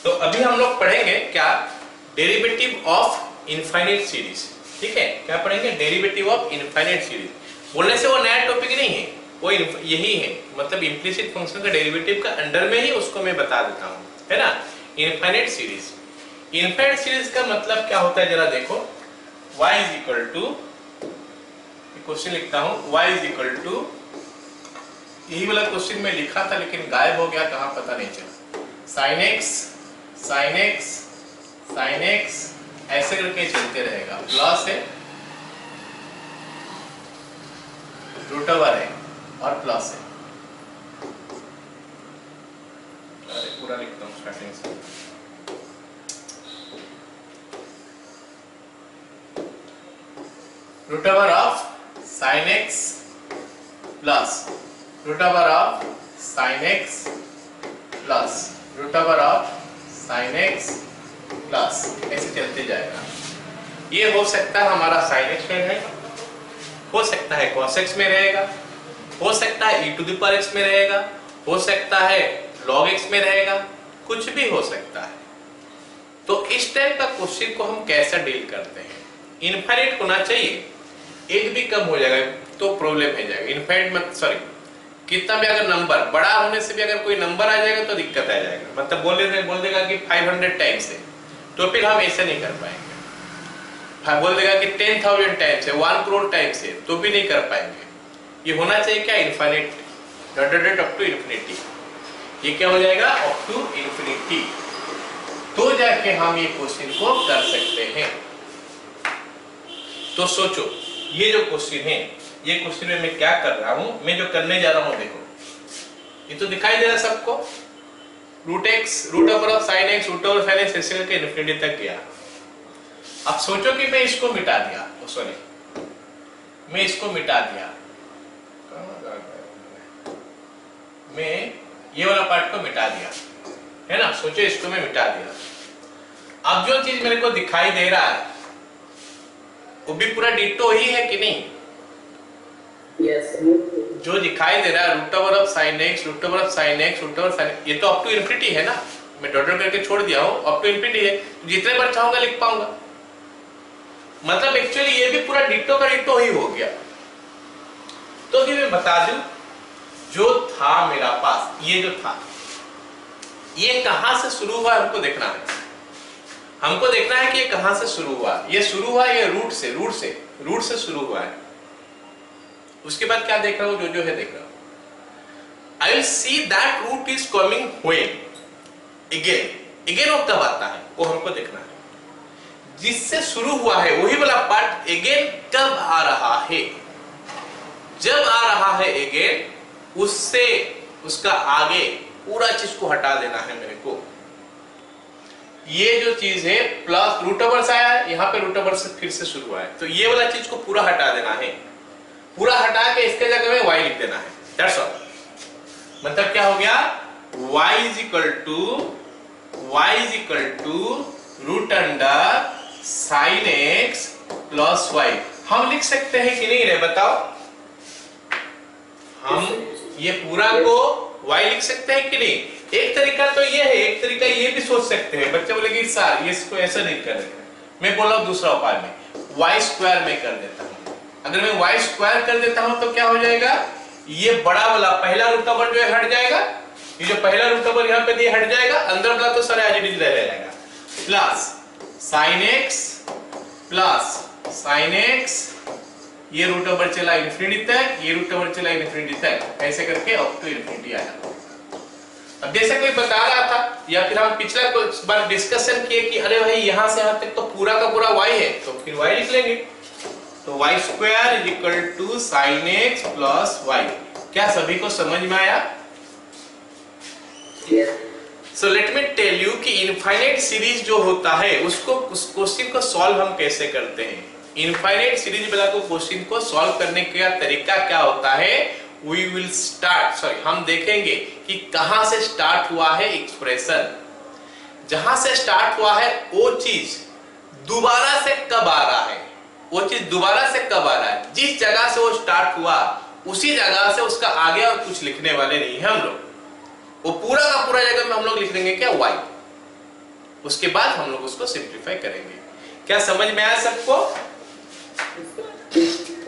तो अभी हम लोग पढ़ेंगे क्या, डेरिवेटिव ऑफ इनफाइनाइट सीरीज। ठीक है, क्या पढ़ेंगे, डेरिवेटिव ऑफ इनफाइनाइट सीरीज। बोलने से वो नया टॉपिक नहीं है, वो यही है, मतलब इम्प्लिसिट फंक्शन का डेरिवेटिव का अंडर में ही उसको मैं बता देता हूँ, है ना। इनफाइनाइट सीरीज, इनफाइनाइट सीरीज का मतलब क्या होता है जरा देखो। y is equal to, question लिखता हूँ, y इज इक्वल टू, यही वाला क्वेश्चन में लिखा था लेकिन गायब हो गया, कहाँ पता नहीं चला। Sine x sine x sign x ऐसे करके चलते रहेगा, प्लस है, रूट ओवर है और प्लस है। अरे पूरा लिखता हूँ स्टार्टिंग से। Root over of sine x plus root over of sine x plus root over of sine x plus, ऐसे चलते जाएगा। ये हो सकता है हमारा साइन एक्स में रहेगा, हो सकता है कॉस एक्स में रहेगा, हो सकता है e to the power x में रहेगा, हो सकता है log x में रहेगा, कुछ भी हो सकता है। तो इस टाइप का क्वेश्चन को हम कैसे डील करते हैं। इनफाइनाइट होना चाहिए, एक भी कम हो जाएगा तो प्रॉब्लम हो जाएगा। इनफाइनाइट मत सॉरी, कितना भी अगर नंबर बड़ा होने से भी अगर कोई नंबर आ जाएगा तो दिक्कत आ जाएगा। मतलब बोल देगा कि 500 टाइम्स है, तो फिर हम ऐसे नहीं कर पाएंगे। बोल देगा कि 10,000 टाइम्स है, 1 करोड़ टाइम्स है, तो भी नहीं कर पाएंगे। ये होना चाहिए क्या, इनफाइनाइट, अप टू इन्फिनिटी। ये क्या हो जाएगा, अप टू इन्फिनिटी, तो जाके हम ये क्वेश्चन को कर सकते हैं। तो सोचो, ये जो क्वेश्चन है, ये क्वेश्चन में मैं क्या कर रहा हूं, मैं जो करने जा रहा हूं देखो, ये तो दिखाई दे रहा है सबको। Root x, root over of sine x, root over sine x ऐसे करके इन्फिनिटी तक गया। अब सोचो कि मैं इसको मिटा दिया, सॉरी मैं इसको मिटा दिया, मैं ये वाला पार्ट को मिटा दिया, है ना। सोचो इसको मैं मिटा दिया। अब जो चीज मेरे को दिखाई दे रहा है वो भी पूरा डिटो ही है कि नहीं। Yes. जो दिखाई दे रहा है root over of sine x, root over of sine x, root over sine, ये तो अप टू इन्फिनिटी है ना। मैं डॉट करके छोड़ दिया हूं, अप टू इन्फिनिटी है, जितने बार चाहूंगा लिख पाऊंगा। मतलब एक्चुअली ये भी पूरा डिटो का डिटो ही हो गया। तो अभी मैं बता दूं, जो था मेरा पास, ये जो था, ये कहां से शुरू हुआ हमको देखना है। हमको देखना है कि ये कहां से शुरू हुआ। ये शुरू हुआ ये रूट से शुरू हुआ है। उसके बाद क्या देख रहा हूं, जो है देख रहा हूं। I will see that root is coming when, again वो कब आता है वो हमको देखना है। जिससे शुरू हुआ है वही वाला पार्ट अगेन कब आ रहा है। जब आ रहा है अगेन, उससे उसका आगे पूरा चीज को हटा देना है मेरे को। ये जो चीज है प्लस रूट ओवर से आया है, यहाँ पे रूट ओवर से फिर से शुरू हुआ है, तो ये वाला चीज को पूरा हटा देना है। पूरा हटा के इसके जगह में y लिख देना है, दैट्स ऑल। मतलब क्या हो गया, y is equal to root under sine x plus y. हम लिख सकते हैं कि नहीं रे, बताओ। हम ये पूरा को y लिख सकते हैं कि नहीं। एक तरीका तो ये है, एक तरीका ये भी सोच सकते हैं। बच्चे बोलेंगे सर ये इसको ऐसा नहीं कर रहे, मैं बोला दूसरा उपाय में y स्क्वायर में कर देता हूं। अगर मैं y स्क्वायर कर देता हूं तो क्या हो जाएगा, ये बड़ा वाला पहला रूट ओवर जो है हट जाएगा, ये जो पहला रूट ओवर यहाँ पे दिया हट जाएगा, अंदर वाला तो सारा एज इट इज रह जाएगा। Plus sine x plus sine x, ये रूट ओवर चला इन्फिनिटी तक, ये रूट ओवर चला इन्फिनिटी तक, ऐसे करके अप टू इन्फिनिटी आया। अब जैसे कोई बता रहा था, या फिर हम पिछला कुछ बार डिस्कशन किए कि अरे भाई यहां से यहां तक तो पूरा का पूरा y है, तो फिर y लिख लेंगे। तो y square is equal to sine x plus y. क्या सभी को समझ में आया? So let me tell you कि इनफाइनाइट सीरीज जो होता है उसको, उस क्वेश्चन को सॉल्व हम कैसे करते हैं। इनफाइनाइट सीरीज वाला को क्वेश्चन को सॉल्व करने का तरीका क्या होता है। We will start, sorry, हम देखेंगे कि कहां से स्टार्ट हुआ है एक्सप्रेशन। जहां से स्टार्ट हुआ है वो चीज दोबारा से कब आ रहा है, वो चीज दोबारा से कब आ रहा है। जिस जगह से वो स्टार्ट हुआ उसी जगह से उसका आगे और कुछ लिखने वाले नहीं है हम लोग। वो पूरा का पूरा जगह में हम लोग लिख देंगे क्या, y। उसके बाद हम लोग उसको सिंप्लीफाई करेंगे। क्या समझ में आया सबको?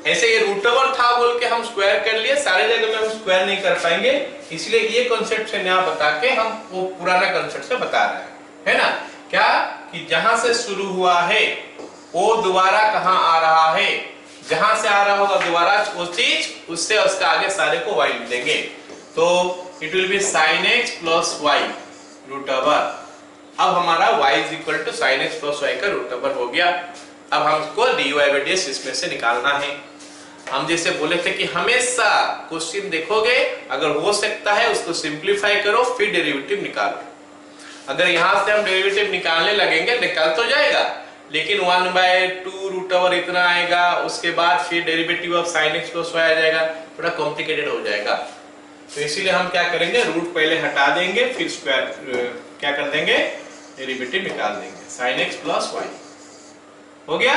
ऐसे ये रूट ओवर था बोल के हम स्क्वायर कर लिए, सारे जगह में हम स्क्वायर नहीं कर पाएंगे, इसलिए ये कॉन्सेप्ट से नया बता के हम वो पुराना कॉन्सेप्ट से बता रहे हैं, है ना? क्या कि जहां से शुरू हुआ है वो दोबारा कहां आ रहा है, जहां से आ रहा होगा दोबारा वो चीज, उससे उसका आगे सारे को y मिलेंगे। तो it will be sin x plus y root over. अब हमारा y is equal to sin x plus y का रूट ओवर हो गया। अब हमको dy बाई dx इसमें से निकालना है। हम जैसे बोले थे कि हमेशा क्वेश्चन देखोगे, अगर हो सकता है उसको सिंप्लीफाई करो फिर डेरिवेटिव निकालो। अगर यहां से हम डेरिवेटिव निकालने लगेंगे, निकाल तो जाएगा, लेकिन 1/2 रूट ओवर इतना आएगा, उसके बाद फिर derivative of sin x plus y आ जाएगा, थोड़ा कॉम्प्लिकेटेड हो जाएगा। तो इसीलिए हम क्या करेंगे, रूट पहले हटा देंगे, फिर स्क्वायर क्या कर देंगे, डेरिवेटिव निकाल देंगे। sin x प्लस y हो गया।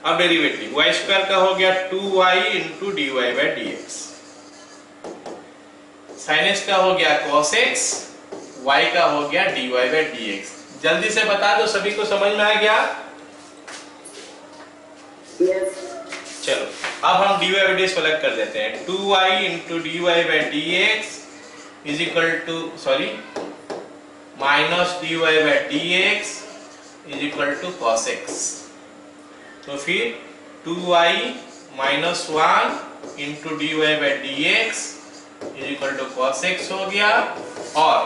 अब डेरिवेटिव y स्क्वायर का हो गया 2y into dy by dx, sin x का हो गया cos x, y का हो गया dy बाई dx। जल्दी से बता दो, सभी को समझ में आ गया? Yes. चलो अब हम dy बाई dx को अलग कर देते हैं। 2y into dy by dx is equal to minus dy by dx is equal to cos x। तो फिर 2y minus 1 into dy by dx is equal to cos x हो गया, और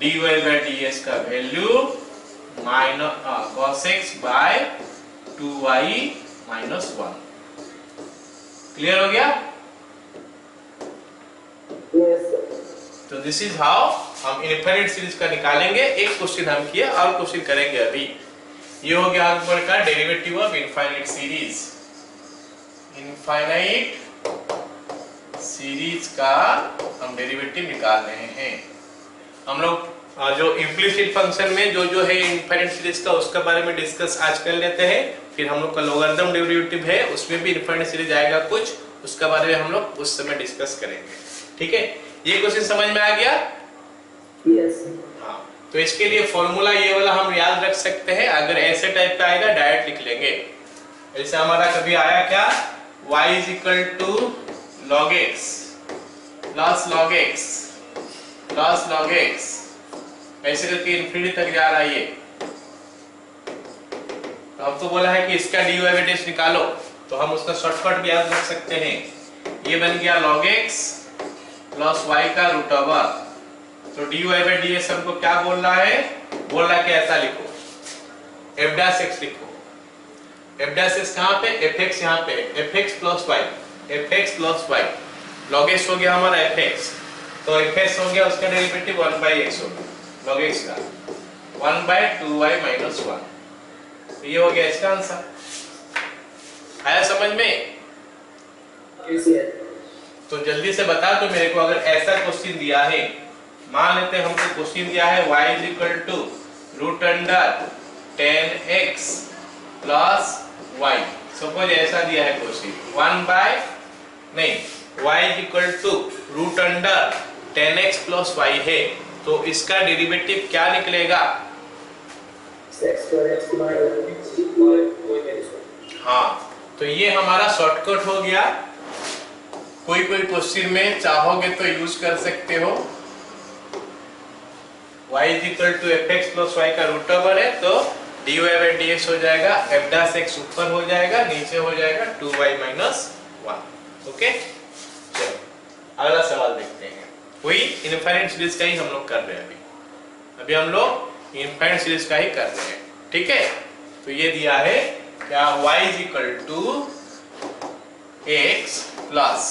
dy बाई dx का value minus cos x by 2y minus 1। Clear हो गया? Yes. तो this is how हम इनफाइनाइट सीरीज का निकालेंगे। एक क्वेश्चन हम किए और क्वेश्चन करेंगे अभी। ये हो गया ऊपर का derivative of infinite series. Infinite series का हम डेरिवेटिव निकाल रहे हैं। हम लोग जो इम्प्लिसिट फंक्शन में जो है इनफाइनाइट सीरीज का, उसके बारे में डिस्कस आज कर लेते हैं। फिर हम लोग का लोगरिथम डेरिवेटिव है, उसमें भी इनफाइनाइट सीरीज आएगा कुछ, उसके बारे में हम लोग उस समय डिस्कस करेंगे। ठीक है, ये क्वेश्चन समझ में आ गया? Yes. हाँ, तो इसके लिए फॉर्मूला ये वाला हम याद रख सकते हैं। अगर ऐसे टाइप का आएगा डायरेक्ट लिख लेंगे। ऐसे हमारा कभी आया क्या, y is equal to log x plus log x plus log x, ऐसे करके इनफिनिटी तक जा रहा है ये। तो अब तो बोला है कि इसका dy बाई dx निकालो, तो हम उसका शॉर्टकट भी याद रख सकते हैं। ये बन गया log x प्लस y का रूट ओवर। तो dy बाई dx हमको क्या बोल रहा है, बोल रहा है कि ऐसा लिखो, f डैश x लिखो। f डैश x कहां पे, fx यहां पे, fx plus y, fx plus y, log x हो गया हमारा fx, तो fx हो गया उसका डेरिवेटिव 1/x हो गया, log x का 1/2y माइनस 1। ये हो गया इसका आंसर। आया समझ में? Yes. तो जल्दी से बता दो मेरे को, अगर ऐसा क्वेश्चन दिया है, मान लेते हैं हमको क्वेश्चन दिया है y is equal to root under 10x plus y। Suppose ऐसा दिया है question, y is equal to root under 10x plus y है, तो इसका डेरिवेटिव क्या निकलेगा? हाँ, तो ये हमारा शॉर्टकट हो गया। कोई क्वेश्चन में चाहोगे तो यूज कर सकते हो। y is equal to fx plus y का रूट ओवर है, तो dy बाई dx हो जाएगा, f डैश x ऊपर हो जाएगा, नीचे हो जाएगा 2y माइनस 1। ओके, चलो अगला सवाल देखते हैं। वही इनफाइनाइट सीरीज का ही हम लोग कर रहे हैं अभी हम लोग इनफाइनाइट सीरीज का ही कर रहे हैं। ठीक है, तो ये दिया है क्या, y is equal to x plus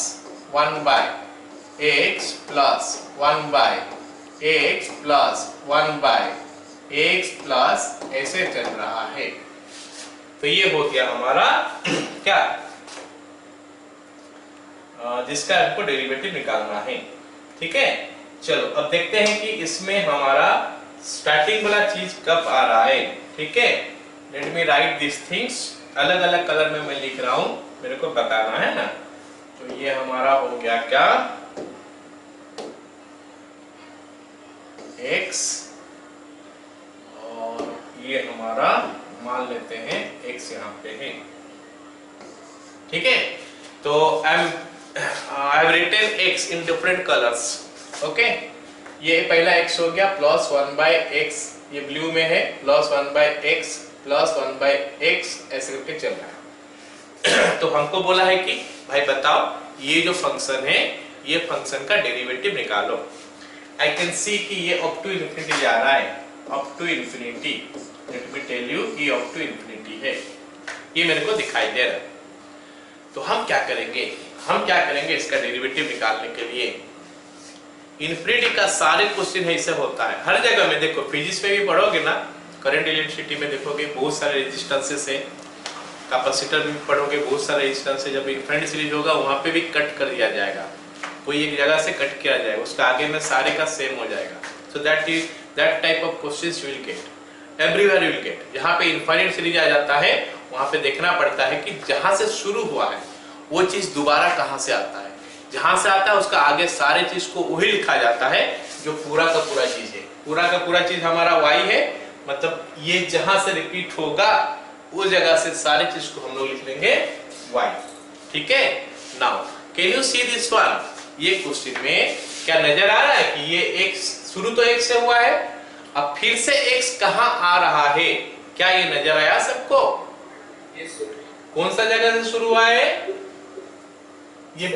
1/x plus 1/x plus 1/x plus ऐसे चल रहा है। तो ये हो गया हमारा क्या, जिसका हमको डेरिवेटिव निकालना है। ठीक है, चलो अब देखते हैं कि इसमें हमारा स्टार्टिंग वाला चीज कब आ रहा है। ठीक है, late me right this things, अलग अलग कलर में मैं लिख रहा हूं, मेरे को बताना है ना। तो ये हमारा हो गया क्या, x, और ये हमारा मान लेते हैं x यहाँ पे है, ठीक है। तो I have written x in different colours, okay. ये पहला x हो गया प्लस 1/x, ये ब्लू में है, प्लस 1/x प्लस 1/x ऐसे करके चल रहा है। तो हमको बोला है कि भाई बताओ ये जो फंक्शन है, ये फंक्शन का डेरिवेटिव निकालो। आई कैन सी कि ये अप टू इन्फिनिटी जा रहा है, up to infinity. Let me tell you कि अप टू इन्फिनिटी है, ये मेरे को दिखाई दे रहा है। तो हम क्या करेंगे इसका डेरिवेटिव निकालने के लिए। इन्फिनिटी का सारे क्वेश्चन ऐसे होता है हर जगह में। देखो फिजिक्स में भी पढ़ोगे ना, करंट इलेक्ट्रिसिटी में देखोगे बहुत सारे रेजिस्टेंसेस है, कैपेसिटर में पढ़ोगे बहुत सारे रेजिस्टेंस है। जब इन्फिनिटी सीरीज होगा वहां पे भी कट कर दिया जाएगा, कोई एक जगह से कट किया जाएगा, उसका आगे में सारे का सेम हो जाएगा। So that type of questions you will get everywhere, you will get. जहां पे इन्फिनिटी सीरीज आ जाता है वहां पे देखना पड़ता है कि जहां से शुरू हुआ है वो चीज दोबारा कहां से आता है, जहां से आता है उसका आगे सारे चीज को वही लिखा जाता है जो पूरा का पूरा चीज है। पूरा का पूरा चीज हमारा y है, मतलब ये जहां से रिपीट होगा उस जगह से सारे चीज को हम लोग लिख लेंगे y, ठीक है। Now can you see this one, ये क्वेश्चन में क्या नजर आ रहा है कि ये x शुरू तो x से हुआ है, अब फिर से x कहां आ रहा है, क्या ये नजर आया सबको? कौन सा जगह से शुरू हुआ है? ये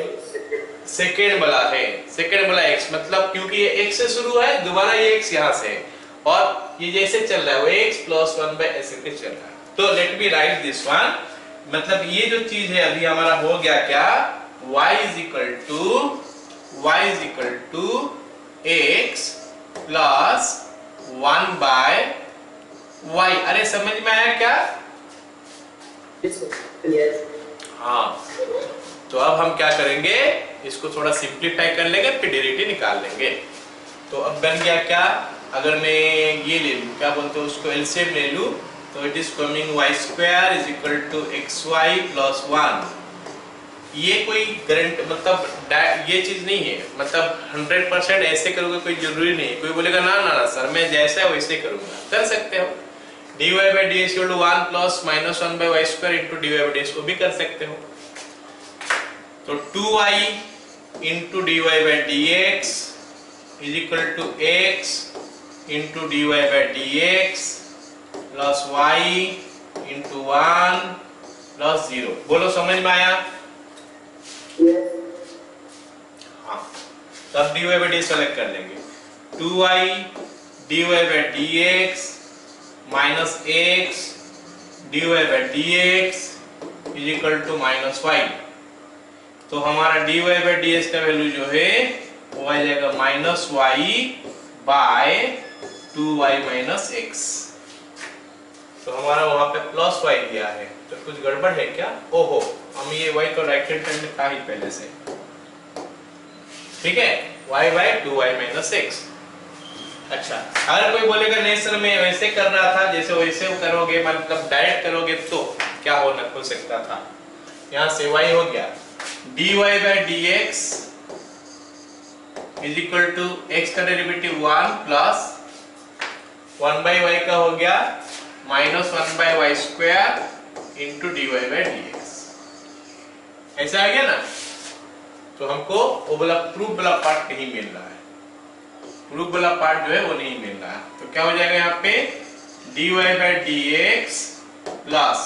सेकेंड वाला है, सेकेंड वाला x, मतलब क्योंकि ये x से शुरू है, दोबारा ये x यहां से है, और ये जैसे चल रहा है वो x प्लस 1/s के चल रहा है। तो late me right this one, मतलब ये जो चीज है अभी हमारा हो गया क्या, y is equal to x plus 1/y। अरे समझ में आया क्या? Yes. हाँ, तो अब हम क्या करेंगे, इसको थोड़ा सिंप्लीफाई कर लेंगे, फिर डेरिवेटिव निकाल लेंगे। तो अब बन गया क्या, अगर मैं ये ले लूं, क्या बोलते हैं उसको, एलसीएम ले लूं, तो it is coming y² is equal to xy plus 1। ये कोई गारंटी, मतलब ये चीज नहीं है, मतलब 100% ऐसे करोगे कोई जरूरी नहीं है। कोई बोलेगा ना ना ना सर मैं जैसा है वैसे करूंगा, कर सकते हो। dy/dx equal to 1 plus minus 1/y² into dy/dx को भी कर सकते हो। तो 2y into dy/dx is equal to x into dy/dx plus y into 1 plus 0। बोलो समझ में आया? Yes. हाँ, तब dy/dx सेलेक्ट कर लेंगे। 2y dy/dx minus x dy/dx is equal to minus y। तो हमारा dy/dx का वैल्यू जो है वो आ जाएगा minus y by 2y minus x। तो हमारा वहां पे प्लस y दिया है, तो कुछ गड़बड़ है क्या? ओहो, हम ये y तो राइट हैंड साइड में था ही पहले से, ठीक है, y by 2y minus x। अच्छा, अगर कोई बोलेगा नहीं सर मैं वैसे कर रहा था, जैसे वैसे करोगे, मतलब डायरेक्ट करोगे तो क्या हो सकता था, यहाँ से y हो गया dy/dx is equal to x का डेरिवेटिव 1 प्लस 1/y का हो गया माइनस 1/y² इनटू dy/dx। ऐसा आ गया ना? तो हमको वो वाला प्रूफ वाला पार्ट नहीं मिल रहा है, प्रूफ वाला पार्ट जो है वो नहीं मिल रहा है। तो क्या हो जाएगा यहाँ पे, dy/dx plus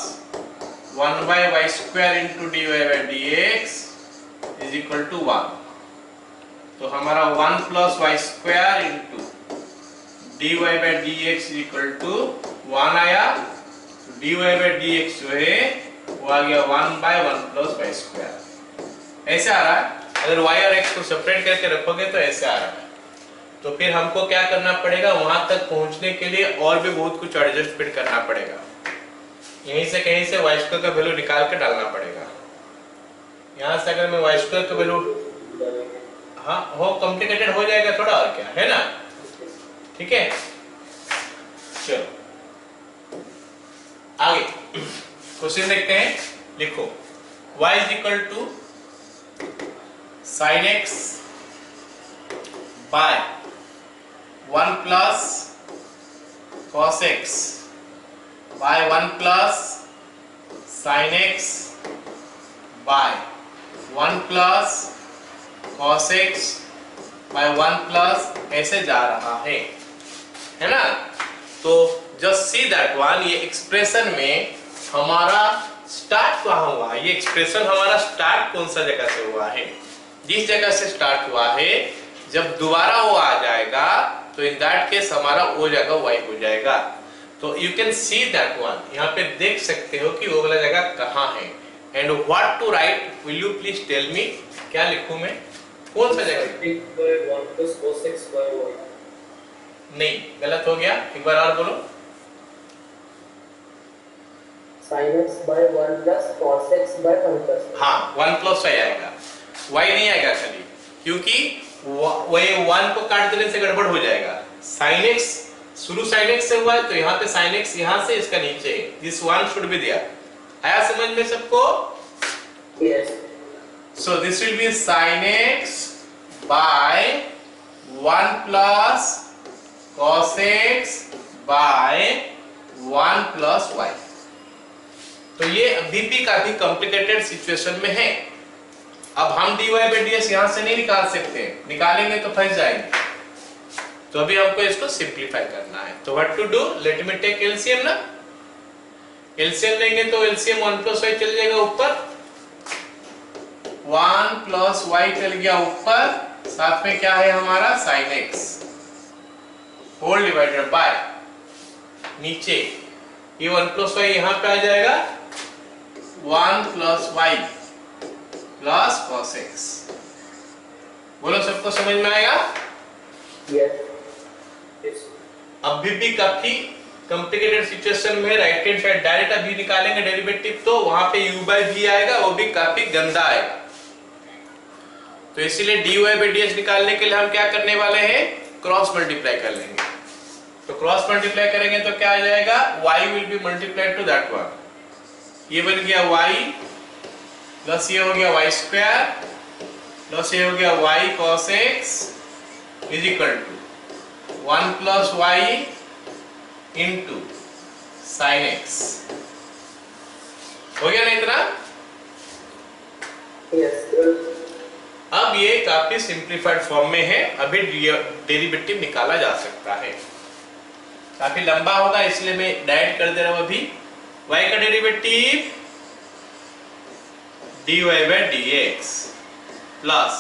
1/y² into dy/dx is equal to 1। तो हमारा 1 plus y² into dy/dx is equal to 1 आया, dy/dx जो है वो आ गया 1/1 प्लस y²। ऐसे आ रहा है। अगर y और x को सेपरेट करके रखोगे तो ऐसे आ रहा है। तो फिर हमको क्या करना पड़ेगा, वहां तक पहुंचने के लिए और भी बहुत कुछ एडजस्टमेंट करना पड़ेगा। यहीं से कहीं से y² का वैल्यू निकाल के डालना पड़ेगा। यहाँ से अगर मैं y² का वैल्यू, हाँ हो कॉम्प्लिकेटेड हो जाएगा थोड़ा, और क्या है ना, ठीक है। चलो आगे क्वेश्चन देखते हैं। लिखो y is equal to sin x by 1 plus cos x by 1 plus sine x by 1 plus cos x by 1 plus ऐसे जा रहा है ना। तो जस्ट सी दैट वन, ये एक्सप्रेशन में हमारा स्टार्ट कहाँ हुआ है, ये एक्सप्रेशन हमारा स्टार्ट कौन सा जगह से हुआ है, जिस जगह से स्टार्ट हुआ है जब दोबारा वो आ जाएगा तो इन दैट केस हमारा वो जगह y हो जाएगा। तो you can see that one, यहाँ पे देख सकते हो कि वो वाला जगह कहाँ है। And what to write, will you please tell me, क्या लिखूं मैं, कौन सा जगह? नहीं, गलत हो गया, एक बार और बोलो। sin x by 1 plus cos x by 1 plus। हाँ, 1 प्लस y आएगा, y नहीं आएगा खाली, क्योंकि वही 1 को काट देने से गड़बड़ हो जाएगा। sin x शुरू sin x से हुआ है तो यहाँ पे sin x यहाँ से इसका नीचे है, दिस 1 शुड बी देयर। आया समझ में सबको? Yes। So this will be sin x by 1 plus cos x by 1 plus y। तो ये अभी भी काफी कॉम्प्लिकेटेड सिचुएशन में है। अब हम dy by dx यहां से नहीं निकाल सकते, निकालेंगे तो फंस जाएंगे। तो अभी हमको इसको सिंपलीफाई करना है। तो what to do, let me take LCM ना। एलसीएम लेंगे तो एलसीएम 1 प्लस y चल जाएगा ऊपर, 1 प्लस y चल गया ऊपर, साथ में क्या है हमारा sin x whole divided by नीचे ये 1 प्लस y यहां पे आ जाएगा, 1 plus y plus cos x। बोलो सबको समझ में आएगा? Yes। Yes। अभी भी काफी कॉम्प्लिकेटेड सिचुएशन में राइट हैंड साइड डायरेक्ट अभी निकालेंगे डेरिवेटिव तो वहां पे u by v आएगा, वो भी काफी गंदा आएगा। तो इसीलिए dy by dx निकालने के लिए हम क्या करने वाले हैं, क्रॉस मल्टीप्लाई कर लेंगे। तो क्रॉस मल्टीप्लाई करेंगे तो क्या आ जाएगा, y will be multiplied to that one, ये बन गया y प्लस ये हो गया y स्क्वायर प्लस ये हो गया y cos x is equal to 1 plus y into sine x. हो गया ना इतना? Yes। अब ये काफी सिंप्लीफाइड फॉर्म में है, अभी डेरिवेटिव निकाला जा सकता है। काफी लंबा होगा इसलिए मैं डायरेक्ट कर दे रहा हूं। अभी y का derivative dy by dx plus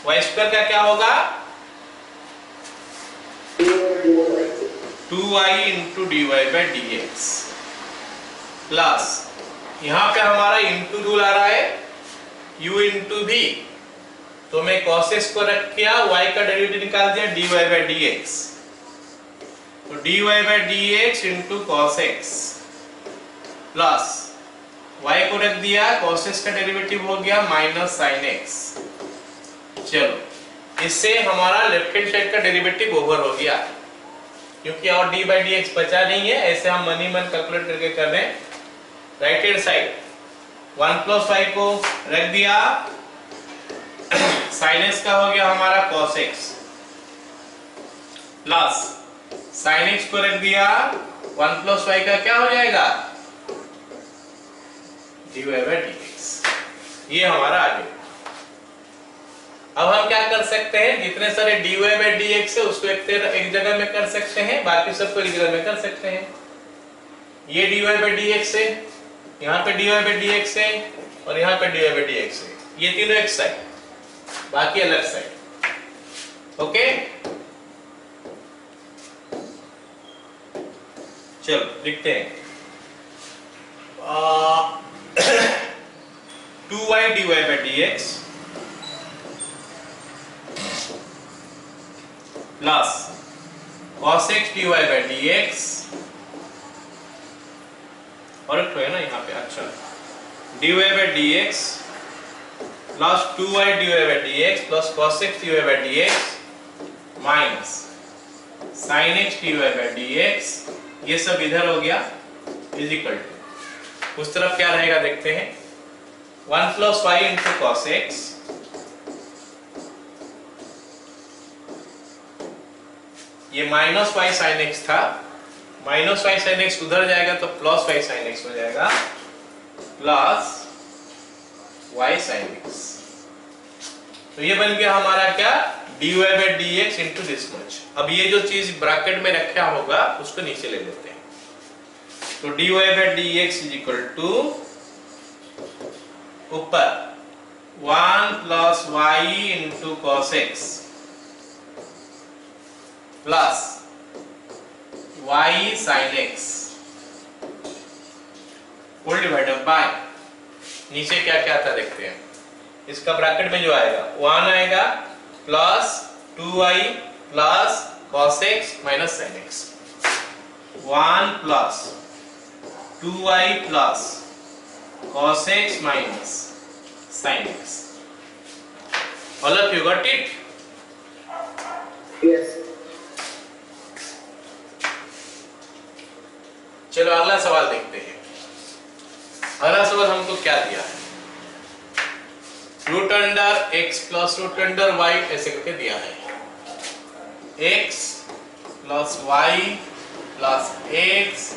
y square का क्या होगा, 2y into dy by dx plus यहां पे हमारा इंटू रूल आ रहा है u इंटू v, तो मैं cos x को रख किया, y का डेरिवेटिव निकाल दिया dy by dx, तो dy by dx into cos x plus y को रख दिया, cos x का डेरिवेटिव हो गया माइनस sin x। चलो इससे हमारा लेफ्ट हैंड साइड का डेरिवेटिव ओवर हो गया, क्योंकि और dy by dx बचा नहीं है, ऐसे हम मनी मन कैलकुलेट करके कर रहे हैं। Right hand side 1 plus y को रख दिया, sin x का हो गया हमारा cos x plus sin x को रख दिया, 1 प्लस y का क्या हो जाएगा, dy by dx। ये हमारा आ गया। अब हम क्या कर सकते हैं, जितने सारे dy by dx है उसको एक जगह में कर सकते हैं, बाकी सबको एक जगह में कर सकते हैं। ये dy by dx है, यहाँ पे dy by dx है और यहाँ पे dy by dx है, ये तीनों एक साइड, बाकी अलग साइड। ओके, चलो लिखते हैं 2y dy by dx plus cos x dy by dx, और एक तो है ना यहाँ पे, अच्छा dy by dx plus 2y dy by dx plus cos x dy by dx minus sin x dy by dx, ये सब इधर हो गया इज इक्वल टू, उस तरफ क्या रहेगा देखते हैं, 1 plus y into cos x ये माइनस y sin x था, माइनस वाई साइन एक्स उधर जाएगा तो प्लस वाई साइन एक्स हो जाएगा, प्लस वाई साइन एक्स। तो ये बन गया हमारा क्या, dy by dx into this much. अब ये जो चीज ब्रैकेट में रखा होगा उसको नीचे ले लेते हैं। तो dy by dx is equal to ऊपर 1 plus y into cos x plus y sine x whole divided by, नीचे क्या क्या आता देखते हैं। इसका ब्रैकेट में जो आएगा 1 आएगा plus 2y plus cos x minus sin x, 1 plus 2y plus cos x minus sin x। All of you got it? Yes. चलो अगला सवाल देखते हैं। अगला सवाल हमको क्या दिया है, root under x plus root under y ऐसे करके दिया है, x plus y plus x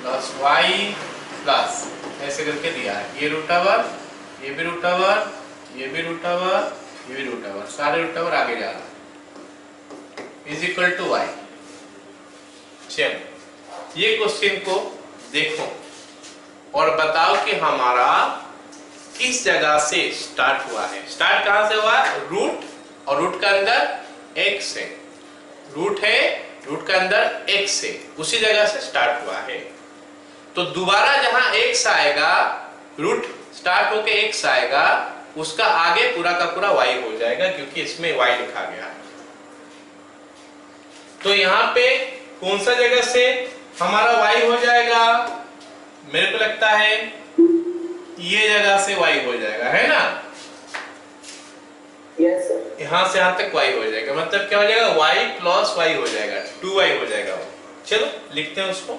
plus y plus ऐसे करके दिया है। ये रूट ओवर, ये भी रूट ओवर, ये भी रूट ओवर, ये भी रूट ओवर, सारे रूट ओवर आगे जा रहा है, इज इक्वल टू y। चलो ये क्वेश्चन को देखो और बताओ कि हमारा किस जगह से स्टार्ट हुआ है। स्टार्ट कहां से हुआ, रूट, और रूट के अंदर x है, रूट है, रूट के अंदर x है, उसी जगह से स्टार्ट हुआ है। तो दोबारा जहां x आएगा, रूट स्टार्ट होके x आएगा, उसका आगे पूरा का पूरा y हो जाएगा क्योंकि इसमें y लिखा गया है। तो यहाँ पे कौन सा जगह से हमारा y हो जाएगा, मेरे को लगता है ये जगह से y हो जाएगा, है ना। Yes, sir. यहां से यहां तक y हो जाएगा, मतलब क्या हो जाएगा, y प्लस y हो जाएगा, 2y हो जाएगा। चलो लिखते हैं उसको।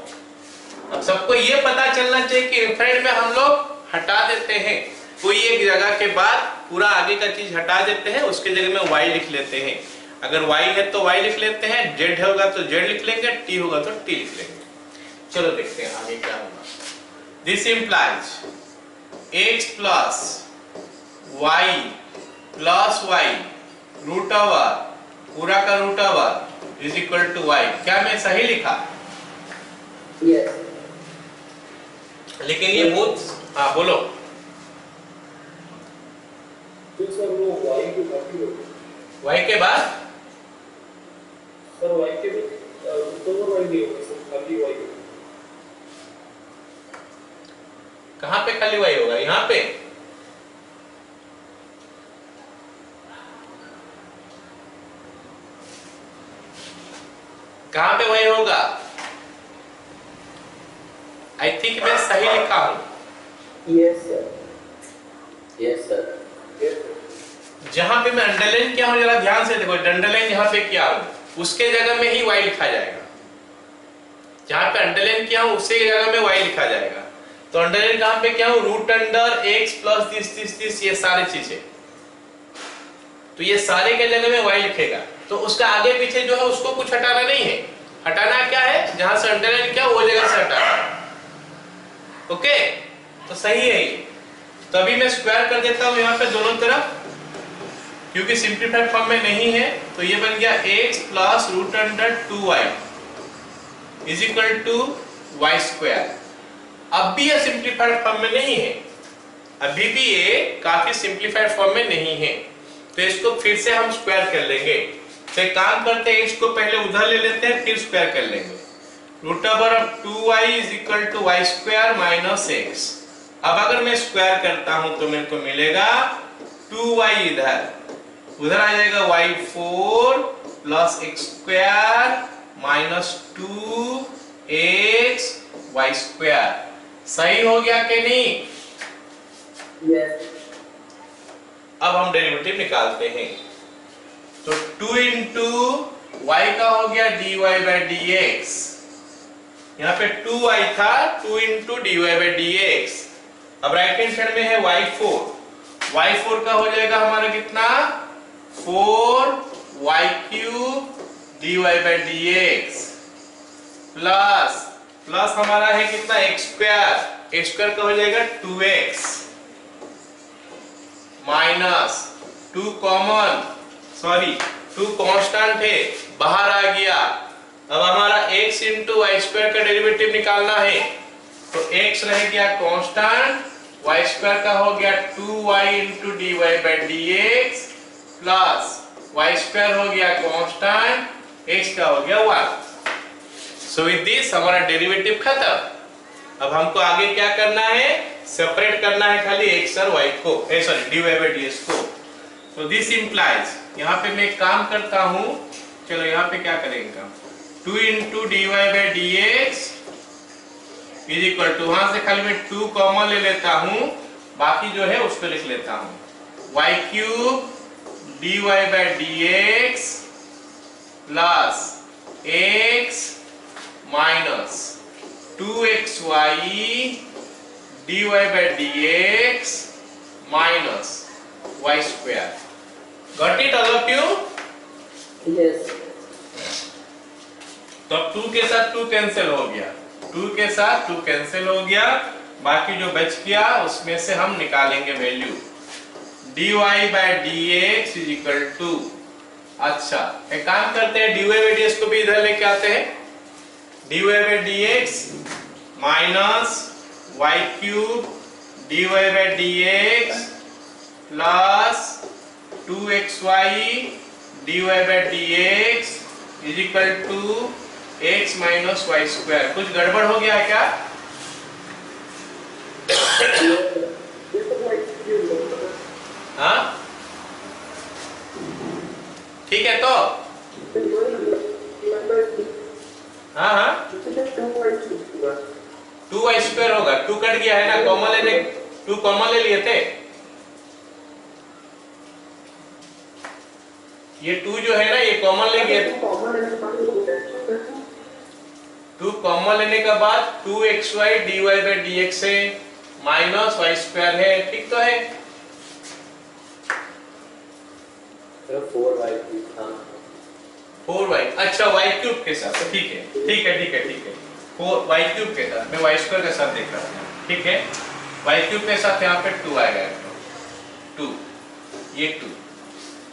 अब सबको ये पता चलना चाहिए कि इंफिनिट में हम लोग हटा देते हैं, कोई एक जगह के बाद पूरा आगे का चीज हटा देते हैं, उसके जगह में y लिख लेते हैं। अगर y है तो y लिख लेते हैं, z होगा तो z लिख लेंगे, t होगा तो t लिख लेंगे। चलो देखते हैं आगे क्या होगा। This implies x plus y plus y root over पूरा का root over is equal to y। क्या मैं सही लिखा? Yes. लेकिन ये बहुत, हाँ बोलो। तो सर वो y के बाकी होगा, y के बाद सर y के ऊपर y नहीं होगा सर, खाली y होगा। कहाँ पे खाली y होगा? यहाँ पे। कहाँ पे y होगा? आई थिंक मैं सही लिखा हूं। Yes, sir. Yes, sir. Yes, sir. जहां पे मैं अंडरलाइन किया हूं, जरा ध्यान से देखो, अंडरलाइन जहां पे किया हूं उसके जगह में ही y लिखा जाएगा। जहां पे अंडरलाइन किया हूं उसी जगह में y लिखा जाएगा। तो अंडरलाइन कहां पे किया हूं, root under x plus this ये सारी चीजें, तो ये सारे के जगह में y लिखेगा। तो उसका आगे पीछे जो है उसको कुछ हटाना नहीं है। हटाना क्या है, जहां से अंडरलाइन किया वो जगह से हटाना है। ओके, तो सही है ये। तो अभी मैं स्क्वायर कर देता हूं यहाँ पे दोनों तरफ, क्योंकि सिंपलीफाइड फॉर्म में नहीं है। तो ये बन गया x plus root under 2y is equal to y square. अब भी ये सिंपलीफाइड फॉर्म में नहीं है, अभी भी ये काफी सिंपलीफाइड फॉर्म में नहीं है। तो इसको फिर से हम स्क्वायर कर लेंगे। तो एक काम करते हैं, इसको पहले उधर ले लेते हैं, फिर स्क्वायर कर लेंगे। Root over of 2y is equal to y square minus x। अब अगर मैं स्क्वायर करता हूं तो मेरे को मिलेगा 2y, उधर आ जाएगा y4 plus x square minus 2x y square. सही हो गया कि नहीं? Yes. अब हम डेरिवेटिव निकालते हैं। तो 2 इंटू y का हो गया dy बाई dx, यहाँ पे 2y था, 2 इंटू dy बाई dx। अब राइट हैंड साइड में है y4 का हो जाएगा हमारा कितना, 4y cube dy by dx plus plus हमारा है कितना एक्स स्क्वायर का हो जाएगा 2x minus 2 common sorry 2 constant है बाहर आ गया। अब हमारा x इंटू वाई स्क्वायर का डेरिवेटिव निकालना है तो x रह गया कांस्टेंट, वाई स्क्वायर का हो गया 2y into d y by d x plus y square हो गया कांस्टेंट, x का हो गया 1। सो विद दिस हमारा डेरिवेटिव खत्म। अब हमको आगे क्या करना है, सेपरेट करना है खाली x और y को, सॉरी dy by dx को। तो दिस इंप्लाइज, यहाँ पे मैं काम करता हूँ, चलो यहाँ पे क्या करेंगे काम, 2 into d y by d x is equal to, वहां से खाली मैं 2 कॉमन ले लेता हूँ, बाकी जो है उसको लिख लेता हूँ y cube d y by d x plus x minus 2xy dy by dx minus y square. Got it all of you? Yes. तो अब 2 के साथ 2 कैंसिल हो गया, 2 के साथ 2 कैंसिल हो गया, बाकी जो बच गया उसमें से हम निकालेंगे value dy by dx is equal to, अच्छा एक काम करते हैं dy by dx को भी इधर लेके आते हैं, dy by dx minus y cube dy by dx plus 2xy dy by dx is equal to x minus y square. कुछ गड़बड़ हो गया है क्या? हाँ ठीक है तो हाँ हाँ 2y स्क्वायर होगा, 2 कट गया है ना, कॉमन लेने 2 कॉमन ले लिए थे, ये 2 जो है ना ये कॉमन ले गए, 2 कॉमन लेने के बाद 2xy dy by dx है माइनस y स्क्वायर है, ठीक तो है? 4y क्यूब, हाँ 4y, अच्छा y क्यूब के साथ, तो ठीक है ठीक है ठीक है ठीक है, 4y क्यूब के साथ, मैं y स्क्वायर के साथ देख रहा था, ठीक है y क्यूब के साथ यहाँ पे 2 आएगा, 2 ये 2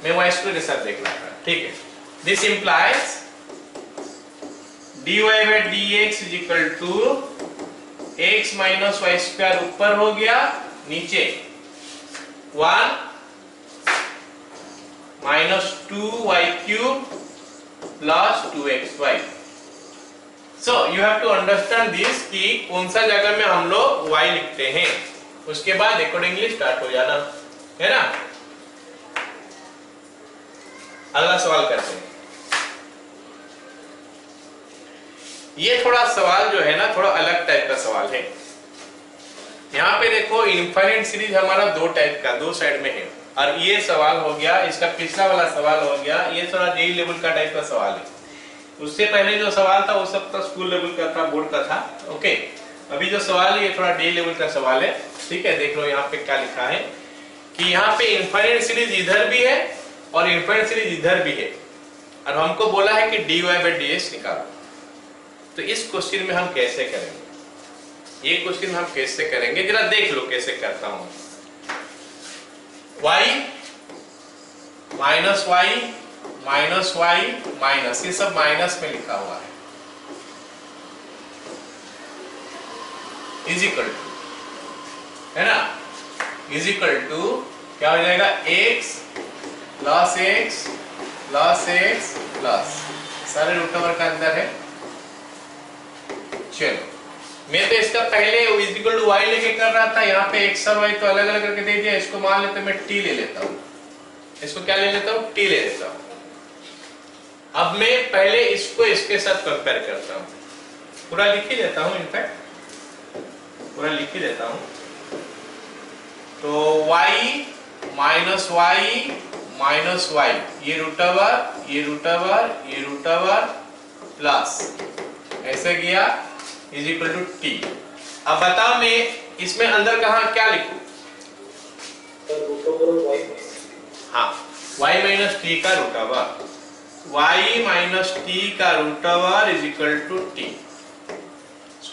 मैं y स्क्वायर के साथ देख रहा था, ठीक है। This implies dy by dx is equal to x minus y square ऊपर हो गया, नीचे 1 minus 2y cube plus 2xy। So you have to understand this कि कौन सा जगह में हम लोग y लिखते हैं, उसके बाद अकॉर्डिंगली स्टार्ट हो जाना है ना। अगला सवाल करते हैं। ये थोड़ा सवाल जो है ना थोड़ा अलग टाइप का सवाल है। यहाँ पे देखो इनफाइनाइट सीरीज हमारा 2 टाइप का 2 साइड में है, और ये सवाल हो गया, इसका पिछला वाला सवाल हो गया, ये थोड़ा जेई लेवल का टाइप का सवाल है। उससे पहले जो सवाल था वो सब तो स्कूल लेवल का था, बोर्ड का था, ओके। अभी जो सवाल है ये थोड़ा जेई लेवल का सवाल है, ठीक है। देख लो यहाँ पे क्या लिखा है कि यहाँ पे इनफाइनाइट सीरीज इधर भी है और इनफाइनाइट सीरीज इधर भी है, और हमको बोला है कि dy by dx निकालो। तो इस क्वेश्चन में हम कैसे करेंगे, ये क्वेश्चन हम कैसे करेंगे जरा देख लो कैसे करता हूं। y minus y minus y minus, ये सब माइनस में लिखा हुआ है, इज इक्वल टू, है ना, इज इक्वल टू क्या हो जाएगा, x plus x plus x plus सारे रूट ओवर का अंदर है। चलो मैं तो इसका पहले इज इक्वल टू y लेके कर रहा था, यहाँ पे x और y तो अलग अलग करके दे दिया, इसको मान लेते मैं t ले लेता हूँ, इसको क्या ले लेता हूँ, t ले लेता हूँ। अब मैं पहले इसको इसके साथ कंपेयर करता हूँ, पूरा लिख ही देता हूँ, इनफैक्ट पूरा लिख ही देता हूँ। तो y minus y minus y, ये रूट ओवर ये रूट ओवर ये रूट ओवर प्लस ऐसे गया इज इक्वल टू टी। अब बताओ मैं इसमें अंदर कहाँ क्या लिखूं, हाँ y माइनस टी का root over, y minus t का root over is equal to t.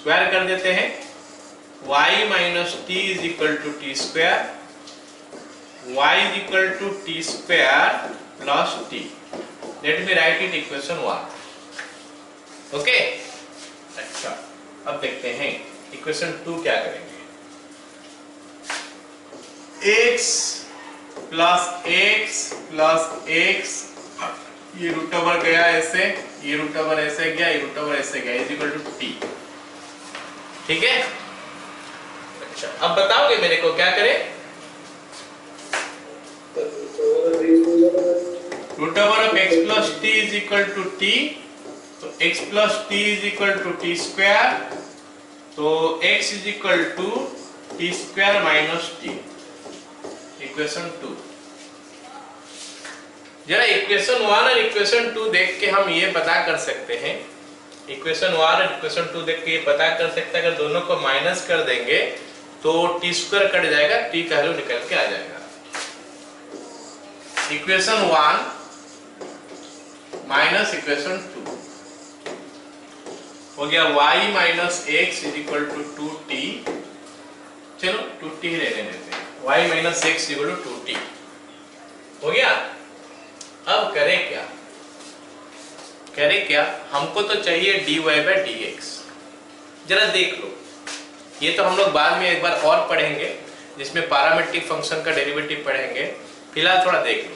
Square कर देते हैं, y minus t is equal to t square, y is equal to t square plus t. Let me write it equation 1। Okay, अच्छा अब देखते हैं equation 2 क्या करेंगे। x प्लस एक्स, ये रूट ओवर गया ऐसे, ये रूट ओवर ऐसे गया, ये रूट ओवर ऐसे गया, इज इक्वल टू टी। ठीक है, अच्छा अब बताओगे मेरे को क्या करें। Root over of x plus t is equal to t, तो x plus t is equal to t square, तो x is equal to t square minus t, equation 2। जरा इक्वेशन 1 और इक्वेशन 2 देख के हम ये पता कर सकते हैं, इक्वेशन 1 और इक्वेशन 2 देख के ये पता कर सकते हैं, अगर दोनों को माइनस कर देंगे तो टी स्क्वायर कट जाएगा, टी का वैल्यू निकल के आ जाएगा। इक्वेशन 1 माइनस इक्वेशन 2 हो गया, y minus x is equal to 2t, चलो 2t ही रहने देते हैं, y minus x is equal to 2t हो गया। अब करें क्या, हमको तो चाहिए dy बाई dx। जरा देख लो, ये तो हम लोग बाद में एक बार और पढ़ेंगे जिसमें पैरामीट्रिक फंक्शन का डेरिवेटिव पढ़ेंगे, फिलहाल थोड़ा देख लो।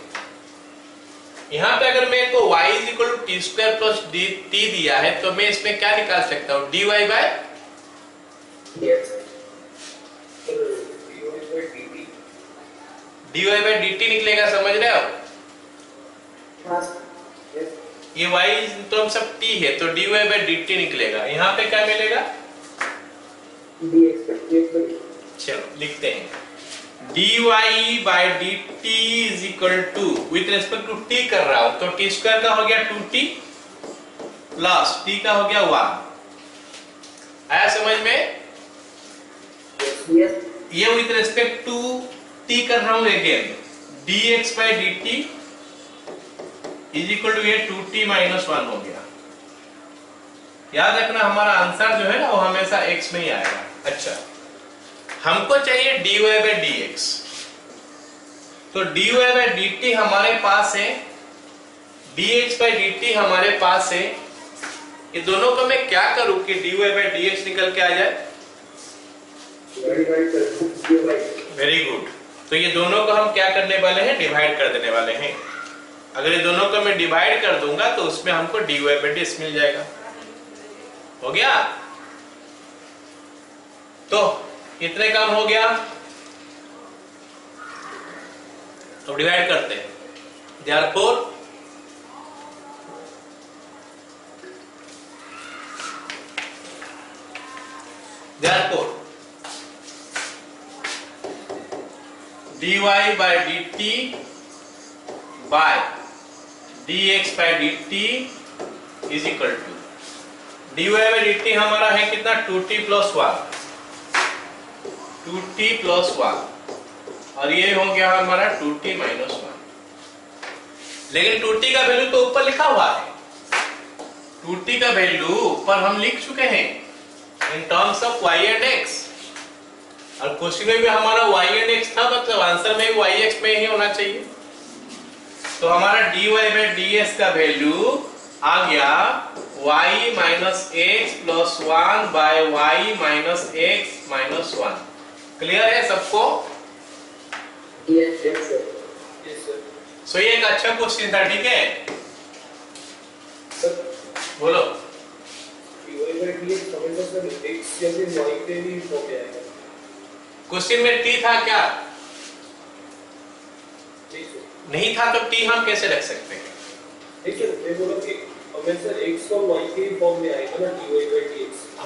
यहाँ पे अगर मेरे को y is equal to t square plus t दिया है तो मैं इसमें क्या निकाल सकता हूँ, dy बाई dt निकलेगा, समझ रहे हो। ये y तो हम सब t है, तो dy बाई dt निकलेगा। यहाँ पे क्या मिलेगा, चलो लिखते हैं, dy by dt is equal to, with respect to t कर रहा हूं तो t स्क्वायर का हो गया 2t प्लस t का हो गया 1। आया समझ में। ये विथ रेस्पेक्ट टू t कर रहा हूं again, dx by dt is equal to ये 2t माइनस 1 हो गया। याद रखना हमारा आंसर जो है ना वो हमेशा x में ही आएगा। अच्छा, हमको चाहिए dy बाई dx, तो dy बाई dt हमारे पास है, dx बाई dt हमारे पास है, ये दोनों को मैं क्या करूं कि dy बाई dx निकल के आ जाए। वेरी गुड, तो ये दोनों को हम क्या करने वाले हैं, डिवाइड कर देने वाले हैं। अगर ये दोनों को मैं डिवाइड कर दूंगा तो उसमें हमको dy बाई dx मिल जाएगा। हो गया, तो इतने काम हो गया। अब डिवाइड करते हैं, therefore dy by dt by dx by dt is equal to, dy by dt हमारा है कितना, 2t प्लस 1, 2t प्लस 1, और ये हो गया हमारा 2t माइनस 1। लेकिन 2t का वैल्यू तो ऊपर लिखा हुआ है, 2t का वैल्यू ऊपर हम लिख चुके हैं in terms of y and x, और क्वेश्चन में भी हमारा y एंड x था, मतलब आंसर में भी yx में ही होना चाहिए। तो हमारा dy बाई ds का वैल्यू आ गया y minus x plus 1 by y minus x minus 1। Clear है सबको? Yes, sir. सो ये एक अच्छा क्वेश्चन था, ठीक है। सर बोलो। क्वेश्चन में t था क्या? नहीं था, तो t हम कैसे रख सकते हैं?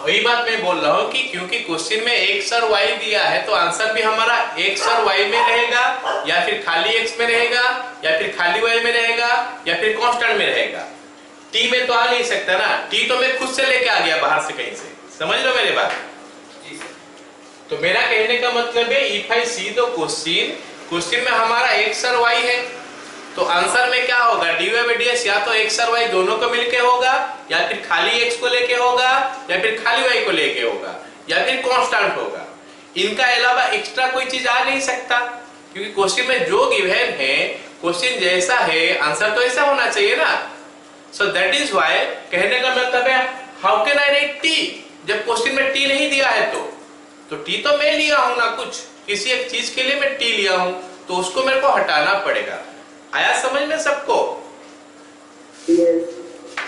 वही बात मैं बोल रहा हूँ कि क्योंकि क्वेश्चन में x और y दिया है तो आंसर भी हमारा x और y में रहेगा, या फिर खाली x में रहेगा, या फिर खाली y में रहेगा, या फिर कांस्टेंट में रहेगा। t में तो आ नहीं सकता ना, t तो मैं खुद से लेके आ गया बाहर से कहीं से। समझ लो मेरी बात? तो मेरा कहने का मतलब है, if I see the question में हमारा x और y है, तो आंसर में क्या होगा, dy बाई ds या तो x और y दोनों को मिलके होगा, या फिर खाली x को लेके होगा, या फिर खाली y को लेके होगा, या फिर कांस्टेंट होगा। इनका अलावा एक्स्ट्रा कोई चीज आ नहीं सकता, क्योंकि क्वेश्चन में जो गिवन है, क्वेश्चन जैसा है, आंसर तो ऐसा होना चाहिए ना। सो दैट इज व्हाई कहने का मतलब है how can I right t, जब क्वेश्चन में t नहीं दिया है तो t तो मैं लिया हूं ना, कुछ किसी एक चीज के लिए मैं t लिया हूं, तो उसको मेरे को हटाना पड़ेगा। आया समझ में सबको?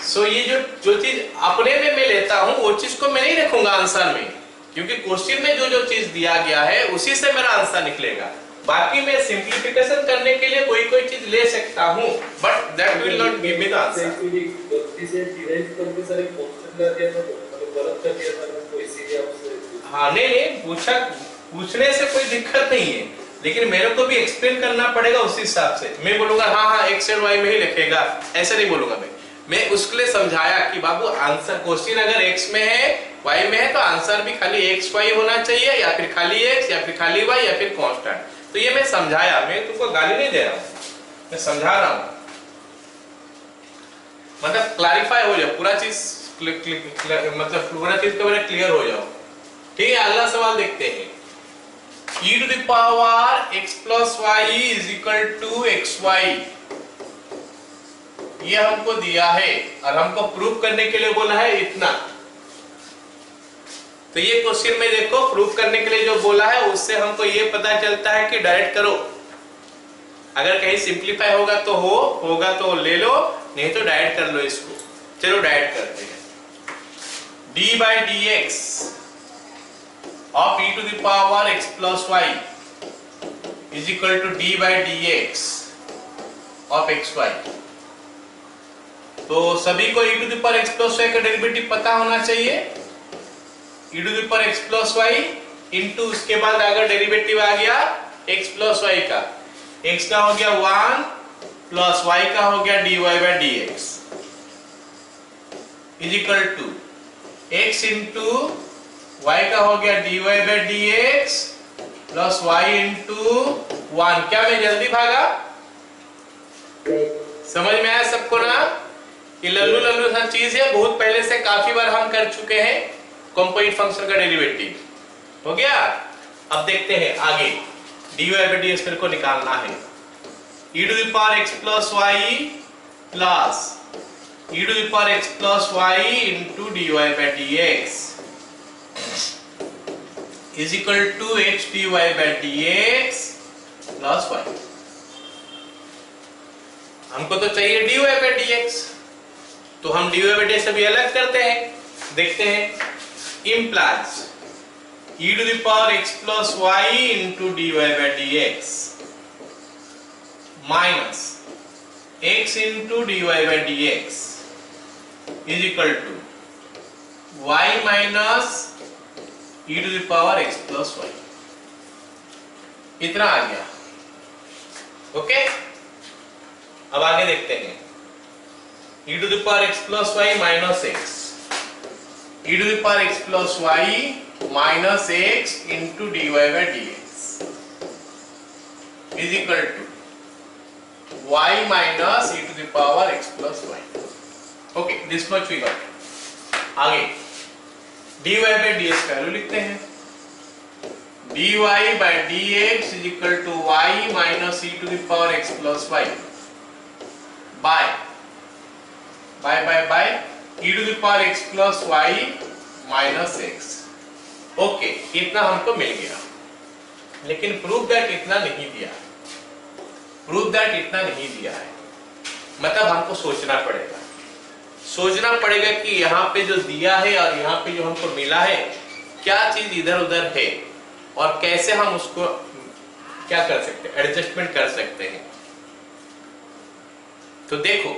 सो ये जो चीज अपने में मैं लेता हूं वो चीज को मैं नहीं रखूंगा आंसर में, क्योंकि क्वेश्चन में जो चीज दिया गया है उसी से मेरा आंसर निकलेगा। बाकी मैं सिंप्लीफिकेशन करने के लिए कोई चीज ले सकता हूं, but that will not give me the answer. गलती से डिराइव करके सारे कांस्टेंट कर दिया था, तो गलत कर दिया था, तो इसीलिए आपसे हाँ नहीं पूछने से कोई दिक्कत नहीं है, लेकिन मेरे को भी एक्सप्लेन करना पड़ेगा उसी हिसाब से। मैं बोलूंगा हाँ x और y में ही लिखेगा, ऐसा नहीं बोलूंगा मैं उसके लिए समझाया कि बाबू आंसर क्वेश्चन अगर x में है y में है तो आंसर भी खाली x y होना चाहिए, या फिर खाली x, या फिर खाली y, या फिर कांस्टेंट। तो ये मैं समझाया, मैं तुमको गाली नहीं दे रहा हूं, मैं समझा रहा हूं, मतलब क्लैरिफाई हो जाए पूरा चीज, मतलब पूरा चीज का क्लियर हो जाओ। ठीक है, अगला सवाल देखते हैं। e to the power x plus y is equal to xy, ये हमको दिया है और हमको प्रूव करने के लिए बोला है इतना। तो ये क्वेश्चन में देखो, प्रूव करने के लिए जो बोला है उससे हमको ये पता चलता है कि डायरेक्ट करो, अगर कहीं सिंप्लीफाई होगा तो होगा तो ले लो, नहीं तो डायरेक्ट कर लो इसको। चलो डायरेक्ट करते हैं। d by dx of e to the power x plus y is equal to d by dx of xy। तो सभी को e to the power x plus y का डेरिवेटिव पता होना चाहिए। e to the power x plus y into उसके बाद अगर डेरिवेटिव आ गया x plus y का, x का हो गया 1 प्लस y का हो गया dy by dx is equal to x into y का हो गया dy by dx plus y into 1। क्या मैं जल्दी भागा? समझ में आया सबको ना? कि लल्लू लल्लू सा चीज है, बहुत पहले से काफी बार हम कर चुके हैं। कंपोजिट फंक्शन का डेरिवेटिव हो गया। अब देखते हैं आगे, dy by dx मेरे को निकालना है। e to the power x plus y plus e to the power x plus y into dy by dx is equal to h dy by dx plus y। हमको तो चाहिए dy by dx, तो हम dy by dx अभी अलग करते हैं, देखते हैं। implies e to the power x plus y into dy by dx minus x into dy by dx is equal to y minus e to the power x plus y। इतना आ गया। Okay, अब आगे देखते हैं। e to the power x plus y minus x, e to the power x plus y minus x into dy by dx is equal to y minus e to the power x plus y। okay, this much we got। आगे dy by dx value लिखते हैं। dy by dx is equal to y minus e to the power x plus y by e to the power x plus y minus x। Okay, इतना हमको मिल गया, लेकिन proof that इतना नहीं दिया, proof that इतना नहीं दिया है। मतलब हमको सोचना पड़ेगा कि यहाँ पे जो दिया है और यहाँ पे जो हमको मिला है, क्या चीज इधर उधर है और कैसे हम उसको क्या कर सकते हैं, एडजस्टमेंट कर सकते हैं। तो देखो,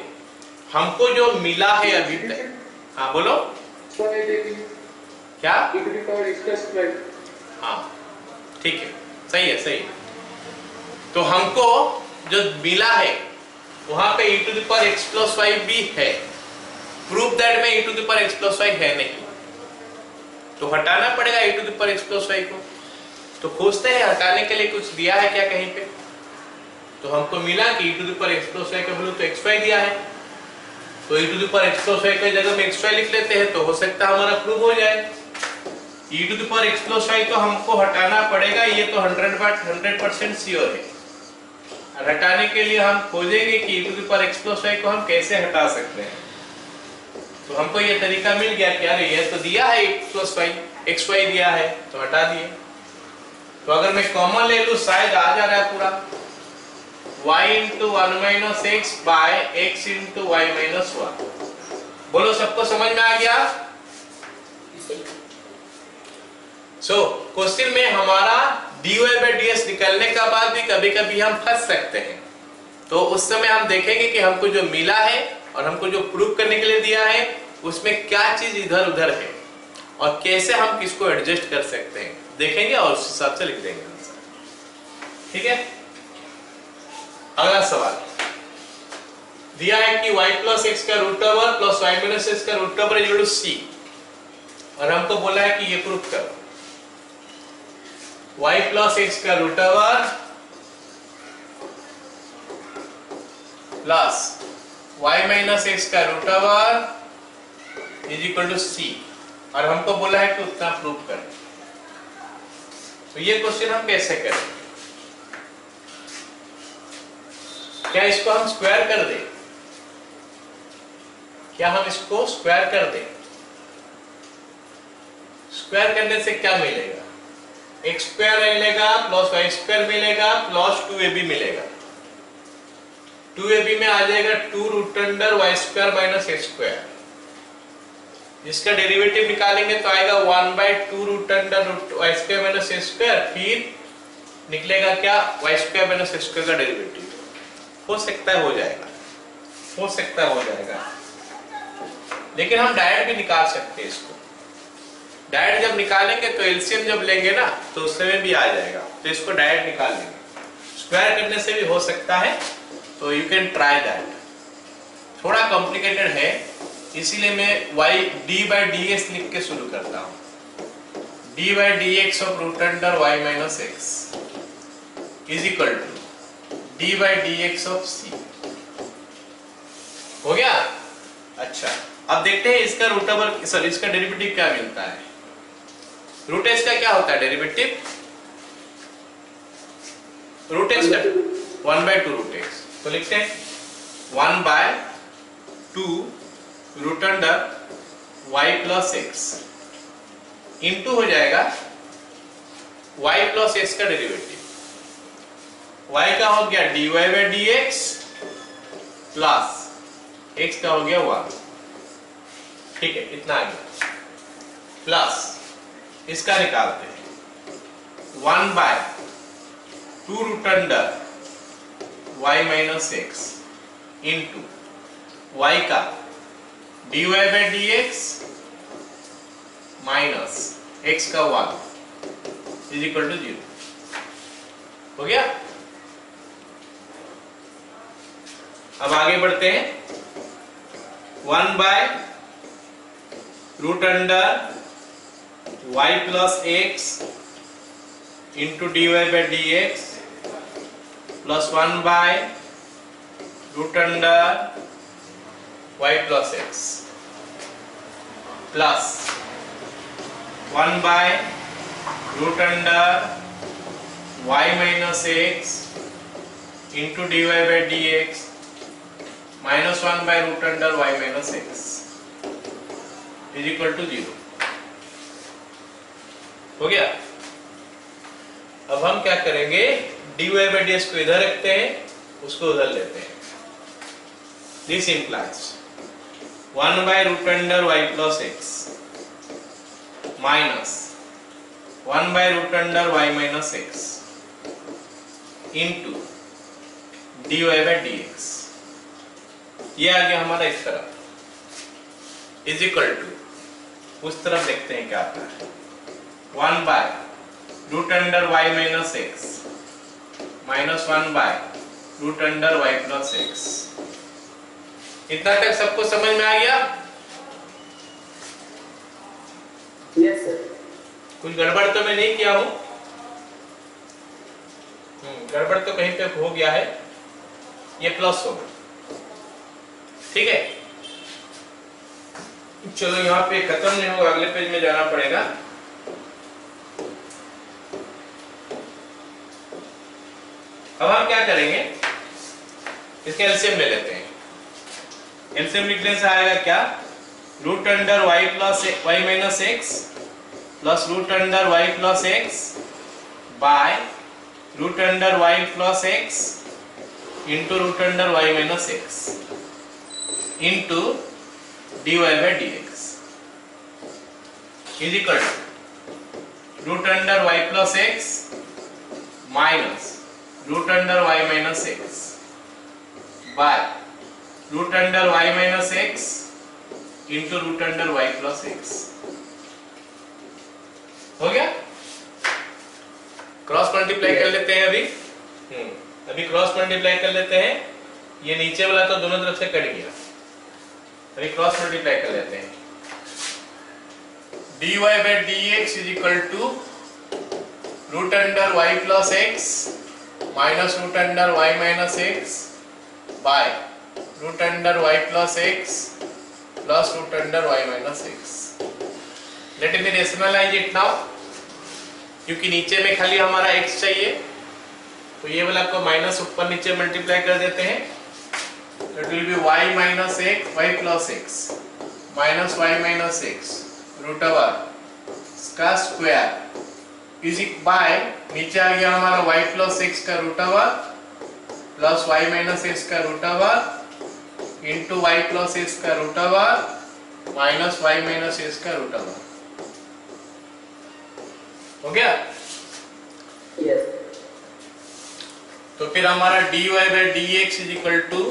हमको जो मिला है अभी तक, हाँ बोलो क्या? हाँ ठीक है, सही है। तो हमको जो मिला है वहां पे e to the power x plus y भी है। प्रूफ दैट में e to the power x plus y है नहीं, तो हटाना पड़ेगा e to the power x plus y को। तो खोजते हैं हटाने के लिए कुछ दिया है क्या कहीं पे? तो हमको मिला कि e to the power x plus y का वैल्यू तो xy दिया है, तो e to the power x plus y की जगह में xy लिख लेते हैं, तो हो सकता है हमारा प्रूव हो जाए। e to the power x plus y तो हमको हटाना पड़ेगा, ये तो 100% श्योर है। और हटाने के लिए हम खोजेंगे कि e to the power x plus y को हम कैसे हटा सकते हैं। तो हमको ये तरीका मिल गया कि अरे ये तो दिया है x प्लस y, xy दिया है तो हटा दिए। तो अगर मैं कॉमन ले लूं, शायद आ जा रहा है पूरा y into 1 minus x by x into y minus 1। बोलो सबको समझ में आ गया? सो क्वेश्चन में हमारा dy बाय ds निकलने का बाद भी कभी कभी हम फंस सकते हैं, तो उस समय हम देखेंगे कि हमको जो मिला है और हमको जो प्रूव करने के लिए दिया है उसमें क्या चीज इधर उधर है और कैसे हम किसको एडजस्ट कर सकते हैं, देखेंगे और उस हिसाब से लिख देंगे आंसर। ठीक है, अगला सवाल दिया है कि y प्लस एक्स का root over plus y minus x का root over equal to c, और हमको बोला है कि ये प्रूव करो। y प्लस एक्स का root over plus y minus x का root over is equal to c, और हमको बोला है कि उतना प्रूव करें। तो ये क्वेश्चन हम कैसे करें? क्या इसको हम स्क्वायर कर दें? क्या हम इसको स्क्वायर कर दें? स्क्वायर करने से क्या मिलेगा? एक्स स्क्वायर मिलेगा प्लस वाई स्क्वायर मिलेगा प्लस 2ab मिलेगा। 2ab में आ जाएगा 2 root under y square minus x square. इसका डेरिवेटिव निकालेंगे तो आएगा 1 by 2 root under root y square minus x square, फिर निकलेगा क्या? Y square minus x square का डेरिवेटिव। हो सकता है हो जाएगा, हो सकता है हो जाएगा, लेकिन हम डायरेक्ट भी निकाल सकते हैं इसको। डायरेक्ट जब निकालेंगे तो एलसीएम जब लेंगे ना तो उस समय भी आ जाएगा, तो इसको डायरेक्ट निकाल लेंगे। स्क्वायर करने से भी हो सकता है, तो यू कैन ट्राई दैट। थोड़ा कॉम्प्लिकेटेड है, इसीलिए मैं y d बाय dx लिख के शुरू करता हूं। d by dx of root under y minus x is equal to d by dx of c। हो गया? अच्छा, अब देखते हैं इसका रूट ओवर सॉरी इसका डेरिवेटिव क्या मिलता है। रूट एक्स का क्या होता है डेरिवेटिव? रूट एक्स का 1 बाय 2 रूट एक्स, तो लिखते हैं 1 by 2 root under y plus x into हो जाएगा y प्लस एक्स का डेरिवेटिव। y का हो गया dy by dx plus x का हो गया 1। ठीक है, इतना आ गया। प्लस इसका निकालते हैं 1 by 2 root under y minus x into y का dy by dx minus x का 1 इज इक्वल टू 0। हो गया? अब आगे बढ़ते हैं। 1 by root under y plus x into dy by dx plus 1 by root under y plus x plus 1 by root under y minus x into dy by dx minus 1 by root under y minus x is equal to 0। हो गया? अब हम क्या करेंगे, dy by dx को इधर रखते हैं, उसको उधर लेते हैं। This implies 1 by root under y plus x minus 1 by root under y minus x into dy by dx। ये आ गया हमारा इस तरफ इज इक्वल टू उस तरफ देखते हैं क्या आता है। 1 by root under y minus x minus 1 by root under y plus x. इतना तक सबको समझ में आ गया? Yes sir. कुछ गड़बड़ तो मैं नहीं किया हूं? गड़बड़ तो कहीं पे हो गया है। ये प्लस होगा, ठीक है। चलो यहाँ पे खत्म नहीं होगा, अगले पेज में जाना पड़ेगा। अब हम क्या करेंगे, इसके एलसीएम ले लेते हैं। एलसीएम लिखने से आएगा क्या, root under y plus y minus x plus root under y plus x by root under y plus x into root under y minus x into dy by dx is equal to root under y plus x minus root under y minus x by root under y minus x into root under y plus x। हो गया, cross multiply कर लेते हैं अभी cross multiply कर लेते हैं। ये नीचे वाला तो दोनों तरफ से कट गया, अभी क्रॉस मल्टीप्लाई कर लेते हैं। dy by dx is equal to root under y plus x minus root under y minus x by root under y plus x plus root under y minus x। Let me rationalize it now, क्योंकि नीचे में खाली हमारा x चाहिए, तो ये वाला को माइनस ऊपर नीचे मल्टीप्लाई कर देते हैं। It will be y minus x, y plus x minus y minus x root over का स्क्वायर इज बाय नीचे आ गया हमारा y plus x का root over plus y minus x का root over into y plus x का root over minus y minus x का root over. हो गया? Yes. तो फिर हमारा dy by dx is equal to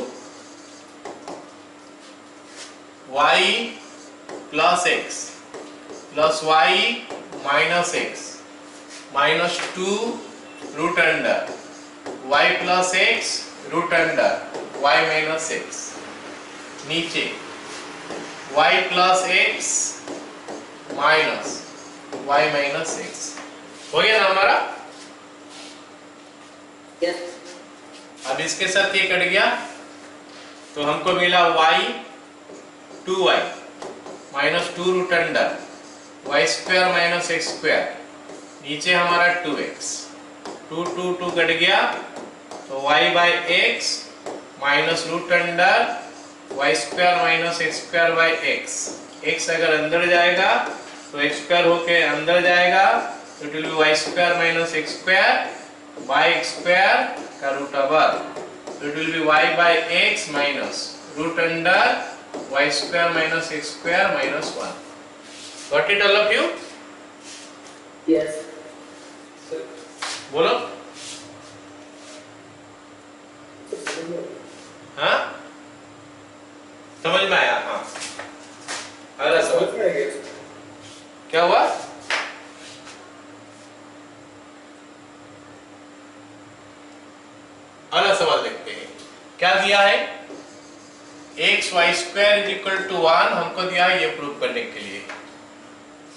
y plus x plus y minus x minus 2 root under y plus x root under y minus x नीचे y plus x minus y minus x। हो गया ना हमारा? Yes. अब इसके साथ ये cut गया तो हमको मिला y 2y minus 2 root under y square minus x square, नीचे हमारा 2x 2 कट गया तो y by x minus root under y square minus x square by x। x अगर अंदर जाएगा तो x स्क्वायर होके अंदर जाएगा तो it will be y square minus x square by x square का रूट ओवर, तो it will be y by x minus root under y square minus x square minus 1। Got it all of you? Yes. बोलो। हाँ? समझ में आया? हाँ। अगला सवाल क्या हुआ? अगला सवाल देखते हैं क्या दिया है। X y square is equal to 1 हमको दिया है ये प्रूव करने के लिए।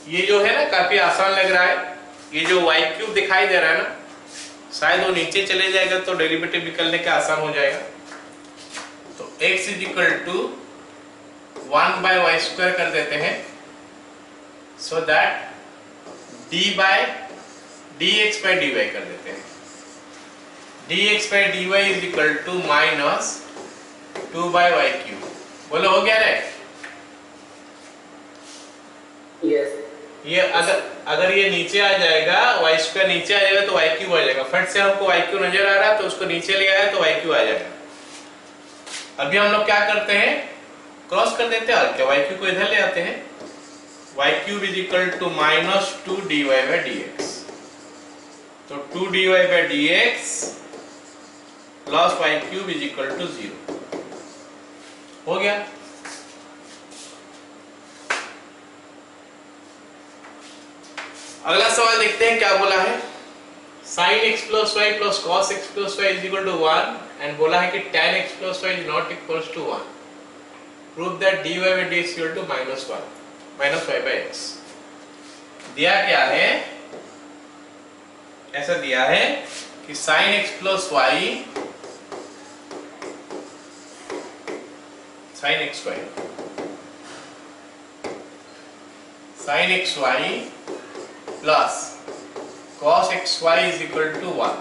ये जो है ना काफी आसान लग रहा है, ये जो वाई क्यूब दिखाई दे रहा है ना शायद वो नीचे चले जाएगा तो डेरिवेटिव निकलने का आसान हो जाएगा। तो x is equal to 1 by y square कर देते हैं, so that d by dx by dy कर देते हैं। dx by dy is equal to minus 2 by y cube. बोलो हो गया रे? Yes. ये अगर ये नीचे आ जाएगा वाई स्क्वायर नीचे आ जाएगा तो वाई क्यूब आ जाएगा। फट से हमको वाई क्यूब नजर आ रहा है तो उसको नीचे ले आया तो वाई क्यूब आ जाएगा। अभी हम लोग क्या करते हैं, क्रॉस कर देते हैं और क्या वाई क्यूब को इधर ले आते हैं। Y cube is equal to minus 2 dy by dx, तो 2 dy by dx plus y cube is equal to 0। हो गया? अगला सवाल देखते हैं क्या बोला है। sin x plus y plus cos x plus y is equal to 1 and बोला है कि tan x plus y is not equals to 1। Prove that dy by dx is equal to minus 1 minus y by x। दिया क्या है, ऐसा दिया है कि sin x plus y sine x y, sine x y plus cos x y is equal to 1,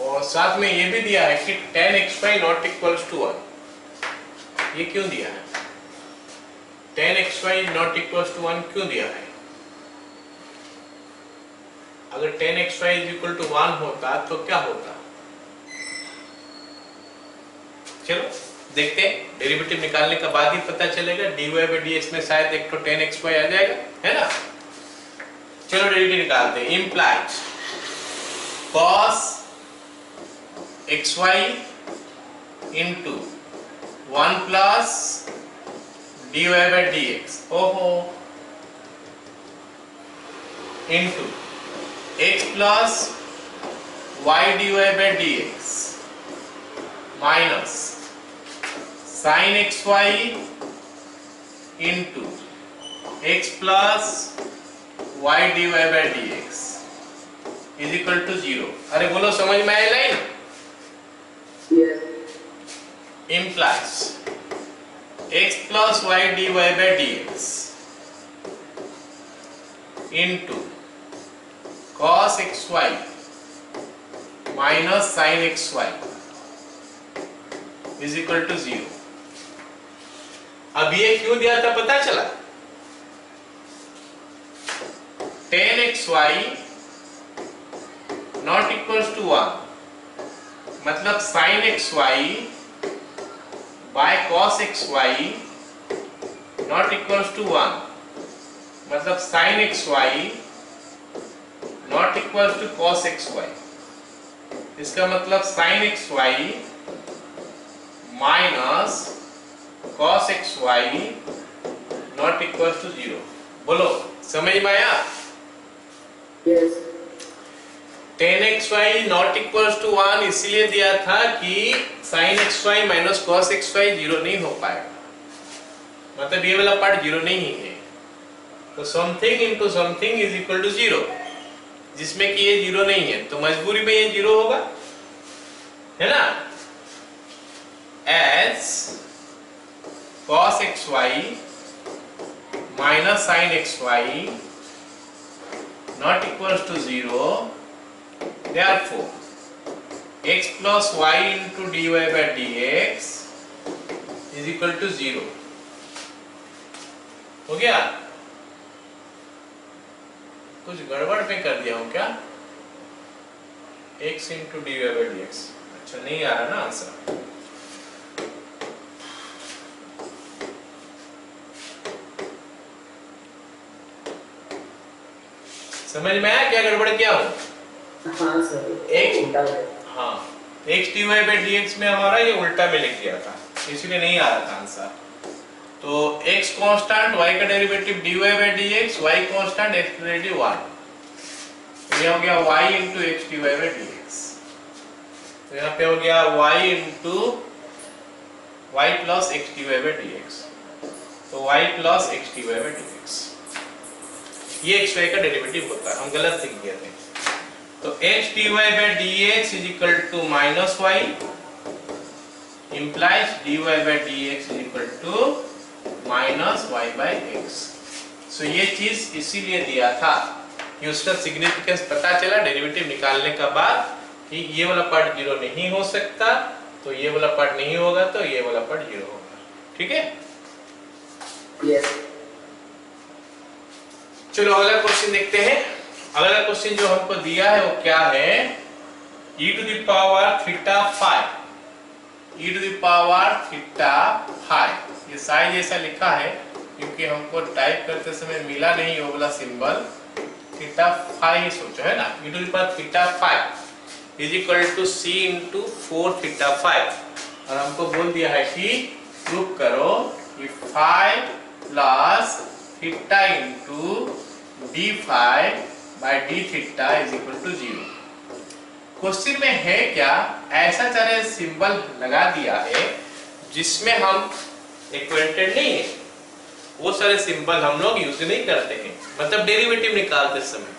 और साथ में ये भी दिया है कि tan x y not equals to 1। ये क्यों दिया है? tan x y not equals to 1 क्यों दिया है? अगर tan x y is equal to 1 होता तो क्या होता? चलो देखते हैं, डेरिवेटिव निकालने के बाद ही पता चलेगा। dy by dx में शायद एक तो tan एक्स वाई आ जाएगा, है ना। चलो डेरिवेटिव निकालते हैं। Implies cos x y into 1 plus dy by dx, ओहो, into x plus y dy by dx minus sine x y into x plus y dy by dx is equal to 0। अरे बोलो, समझ में आया line? Yes. Implies x plus y dy by dx into cos xy minus sin xy is equal to 0। अब ये क्यों दिया था पता चला? tan xy not equals to 1, मतलब sin xy by cos xy not equals to 1, मतलब sin xy not equals to cos xy। इसका मतलब sin xy minus cos xy not equals to 0। बोलो, समझ में आया? Yes. tan xy not equals to 1 इसलिए दिया था कि sin xy minus cos xy 0 नहीं हो पाएगा, मतलब ये वाला पार्ट 0 नहीं है। तो something into something is equal to 0, जिसमें कि ये 0 नहीं है तो मजबूरी में ये 0 होगा, है ना। as cos xy minus sin xy not equals to 0, therefore x plus y into dy by dx is equal to 0। हो गया? कुछ गड़बड़ में कर दिया हूं क्या? x into dy by dx, अच्छा नहीं आ रहा ना आंसर। समझ में आया क्या गड़बड़ किया हूं? हाँ सर, एक उल्टा है। हाँ, x dy by dx में हमारा ये उल्टा में लिख दिया था, इसलिए नहीं आ रहा था आंसर। तो x कांस्टेंट, y का derivative dy by dx, y constant, x का डेरिवेटिव 1। ये हो गया y into x dy by dx। तो यहाँ पे हो गया y into y plus x dy by dx। तो y plus x dy by dx, ये x y का डेरिवेटिव होता है, हम गलत लिख दिए थे। तो x dy by dx is equal to minus y implies dy by dx is equal to minus y by x। सो ये चीज इसीलिए दिया था कि उसका सिग्निफिकेंस पता चला डेरिवेटिव निकालने के बाद कि ये वाला पार्ट 0 नहीं हो सकता, तो ये वाला पार्ट नहीं होगा, तो ये वाला पार्ट 0 होगा। ठीक है? Yes. चलो अगला क्वेश्चन देखते हैं। अगला क्वेश्चन जो हमको दिया है वो क्या है? e to the power theta phi, e to the power theta phi। ये साइज ऐसा लिखा है क्योंकि हमको टाइप करते समय मिला नहीं वो वाला सिंबल, थीटा फाई सोचो, है ना। e to the power theta phi is equal to c into 4 theta phi, और हमको बोल दिया है कि प्रूव करो कि phi plus theta into d phi by d theta is equal to 0। Question में है क्या, ऐसा तरह सिंबल लगा दिया है जिसमें हम एक्वेंटेड नहीं है, वो सारे सिंबल हम लोग यूज नहीं करते हैं। मतलब डेरिवेटिव निकालते समय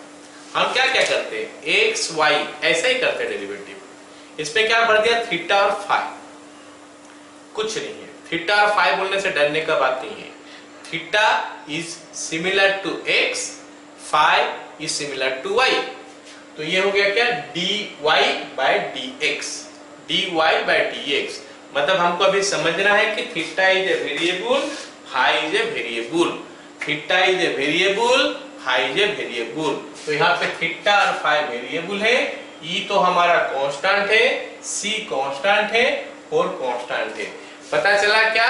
हम क्या क्या करते हैं, एक्स वाई ऐसे ही करते हैं डेरिवेटिव। इसमें क्या भर दिया, थीटा और फाई। कुछ नहीं है। थीटा और फाई बोलने से डरने का बात नहीं है। Theta is similar to x, phi is similar to y. तो ये हो गया क्या, dy by dx, dy by dx। मतलब हमको अभी समझना है कि theta is a variable, phi is a variable, theta is a variable, phi is a variable. तो यहाँ पे थीटा और फाई वेरिएबल है, ई तो हमारा कांस्टेंट है, सी कांस्टेंट है, और कांस्टेंट है। पता चला क्या,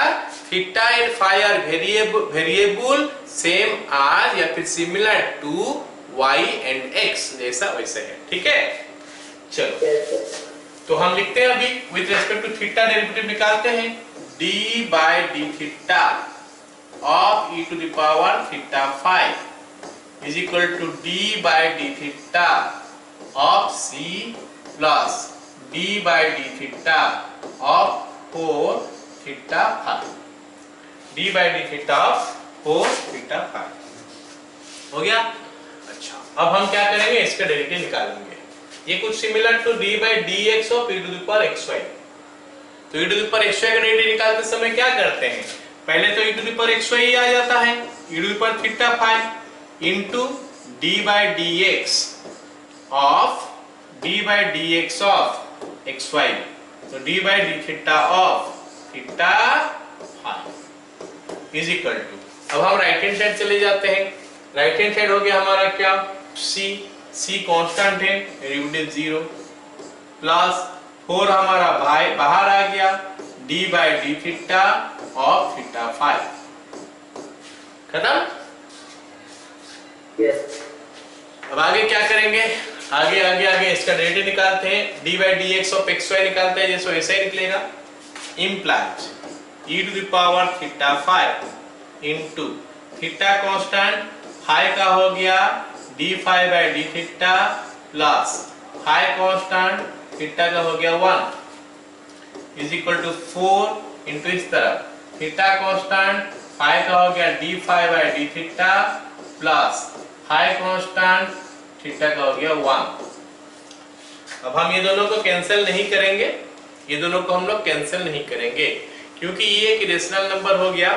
theta and phi are variable same as या फिर similar to y and x, जैसा वैसे है। ठीक है, चलो तो हम लिखते हैं अभी with respect to theta derivative निकालते हैं। d by d theta of e to the power theta phi is equal to d by d theta of c plus d by d theta of 4 theta phi, d by d theta of 4 theta phi. हो गया। अच्छा, अब हम क्या करेंगे, इसका derivative निकालेंगे। ये कुछ similar to d by dx of e to the power xy। तो e to the power xy का डेरिवेटिव निकालते समय क्या करते हैं, पहले तो e to the power xy ही आ जाता है, e to the power theta phi into d by dx of xy। तो d by d theta of theta phi is equal to, अब हम राइट हैंड साइड चले जाते हैं। राइट हैंड साइड हो गया हमारा क्या, c कांस्टेंट है, डेरिवेटिव 0 प्लस 4 हमारा बाहर आ गया, d by d theta of theta phi. खत्म। yes, अब आगे क्या करेंगे, आगे इसका डेरिवेटिव निकालते हैं। d by dx of xy निकालते हैं, जैसे वैसे ही निकलेगा। Implies e to the power theta phi into theta constant, phi का हो गया d phi by d theta plus phi constant, theta का हो गया 1 इज इक्वल टू 4 इनटू इस तरफ थीटा कांस्टेंट, फाई का हो गया d phi by d theta plus phi constant, theta का हो गया 1। अब हम ये दोनों को कैंसिल नहीं करेंगे, ये दोनों को हम लोग कैंसिल नहीं करेंगे, क्योंकि ये एक इरेशनल नंबर हो गया,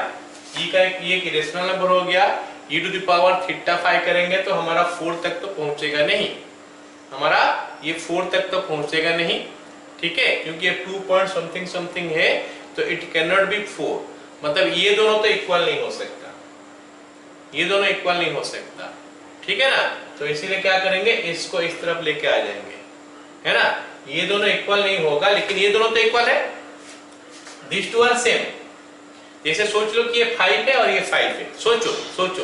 ये एक इरेशनल नंबर हो गया। e to the power theta phi करेंगे तो हमारा 4 तक तो पहुंचेगा नहीं, हमारा ये 4 तक तो पहुंचेगा नहीं। ठीक है, क्योंकि ये 2 पॉइंट समथिंग समथिंग है, तो इट कैन नॉट बी 4। मतलब ये दोनों तो इक्वल नहीं हो सकता, ये दोनों इक्वल नहीं हो सकता। ठीक है ना, तो इसीलिए क्या करेंगे, इसको इस तरफ लेके आ जाएंगे, है ना। ये दोनों इक्वल नहीं होगा, लेकिन ये दोनों तो इक्वल है, दिस टू आर सेम। जैसे सोच लो कि ये 5 है और ये 5 है, सोचो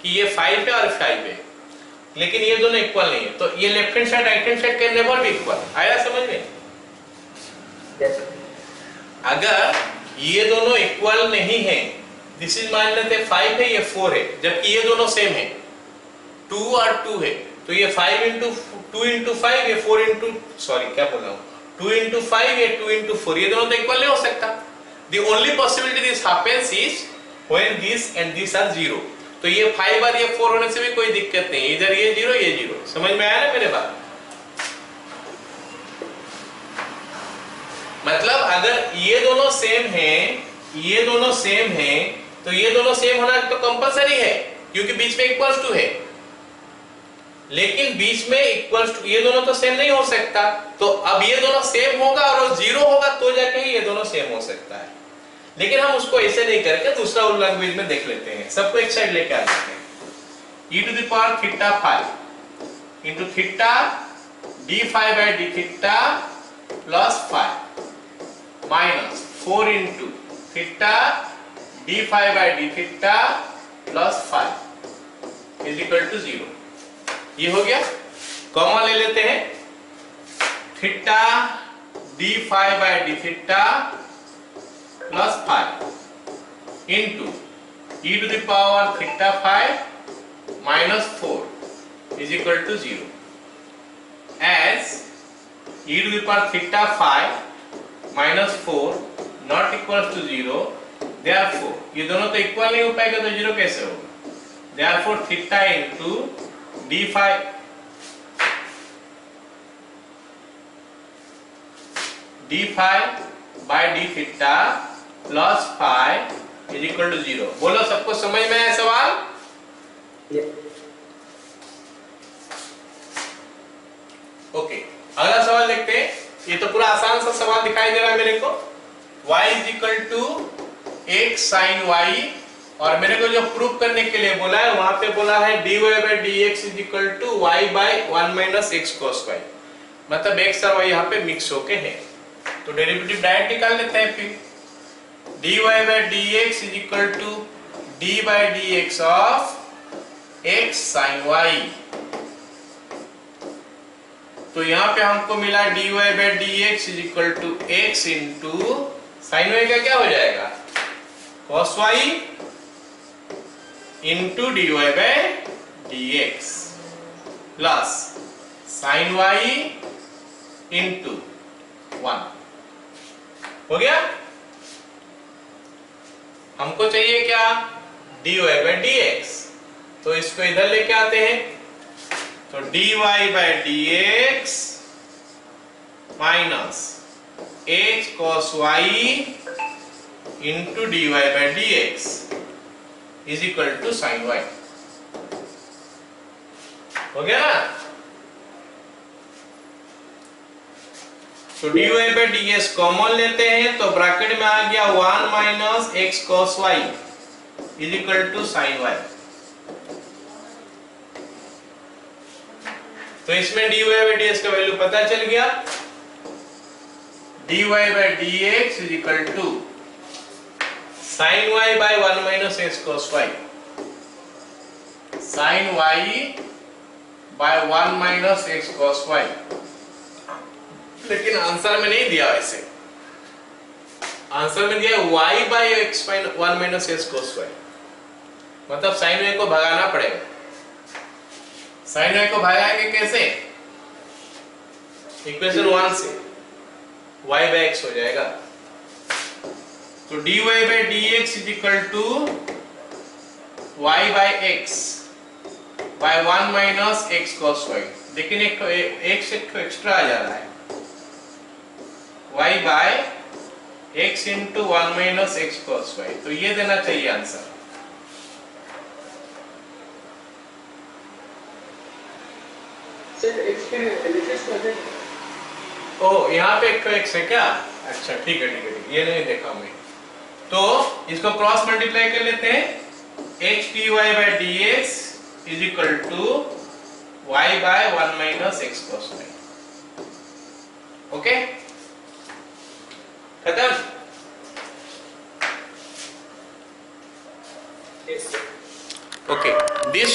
कि ये 5 है और 5 है, लेकिन ये दोनों इक्वल नहीं है, तो ये left hand side right hand side can never be equal. आया समझ में? yes, अगर ये दोनों इक्वल नहीं है, दिस इज मान लेते 5 है, ये 4 है, जबकि ये दोनों सेम है, 2 और 2 है, तो ये 5 इंटू 2 इंटू 5, ये 4 इंटू, सॉरी क्या बोल रहा हूँ, 2 इंटू 5, ये 2 इंटू 4, ये दोनों तो इक्वल नहीं हो सकता। The only possibility this happens is when this and this are 0। तो ये 5 और ये 4 होने से भी कोई दिक्कत नहीं, इधर ये 0 ये 0। समझ में आया ना मेरे बात? मतलब अगर ये दोनों सेम हैं, ये दोनों सेम हैं, तो ये दोनों सेम होना तो कंपलसरी है, क्योंकि बीच में इक्वल्स टू है। लेकिन बीच में इक्वल्स टू, ये दोनों तो सेम नहीं हो सकता, तो अब ये दोनों सेम होगा और 0 होगा तो जाके ये दोनों सेम हो सकता है। लेकिन हम उसको ऐसे नहीं करके दूसरा लैंग्वेज में देख लेते हैं, सबको एक साइड लेके आ जाते हैं। e to the power theta phi into theta d phi by d theta plus phi minus 4 into theta d phi by d theta plus phi is equal to 0। ये हो गया, कॉमा ले लेते हैं, theta d phi by d theta plus phi into e to the power theta phi minus 4 is equal to 0, as e to the power theta phi minus 4 not equal to 0, therefore ये दोनों तो equal नहीं हो पाएगा, तो 0 कैसे होगा? Therefore theta into d phi by d theta plus five is equal to 0। बोलो सबको समझ में आया सवाल? ओके, अगला सवाल देखते हैं। ये तो पूरा आसान सा सवाल दिखाई दे रहा है मेरे को। y is equal to x sine y, और मेरे को जो प्रूव करने के लिए बोला है वहां पे बोला है dy by dx is equal to y by 1 minus x cos y, मतलब x और y यहाँ पे मिक्स होके है। तो डेरिवेटिव डायरेक्ट निकाल लेते हैं फिर। dy by dx is equal to d by dx of x sine y। तो यहाँ पे हमको मिला dy by dx is equal to x into sine y का क्या हो जाएगा, cos y into dy by dx plus sine y into 1। हो गया? हमको चाहिए क्या, dy बाई dx, तो इसको इधर लेके आते हैं। तो dy by dx minus h cos y into dy by dx is equal to sine y। हो गया ना? तो dy बाई ds कॉमन लेते हैं, तो ब्रैकेट में आ गया 1 minus x cos y is equal to sine y। तो इसमें dy बाई ds का वैल्यू पता चल गया। dy by dx is equal to sine y by 1 minus x cos y, sine y by 1 minus x cos y। लेकिन answer में नहीं दिया वैसे, आंसर में दिया y by x 1 minus x cos y, मतलब साइन y को भगाना पड़ेगा। साइन y को भगाएंगे कैसे, इक्वेशन 1 से y बाय x हो जाएगा। तो dy by dx is equal to y by x by 1 minus x cos y। लेकिन एक x एक्स्ट्रा आ जा रहा है, y by x into 1 minus x cos y, तो ये देना चाहिए आंसर। ओ, यहाँ पे x है क्या? अच्छा ठीक है, ये नहीं देखा मैं। तो इसको क्रॉस मल्टीप्लाई कर लेते हैं। h dy by dx is equal to y by 1 minus x cos y। Okay, खत्म। Okay, this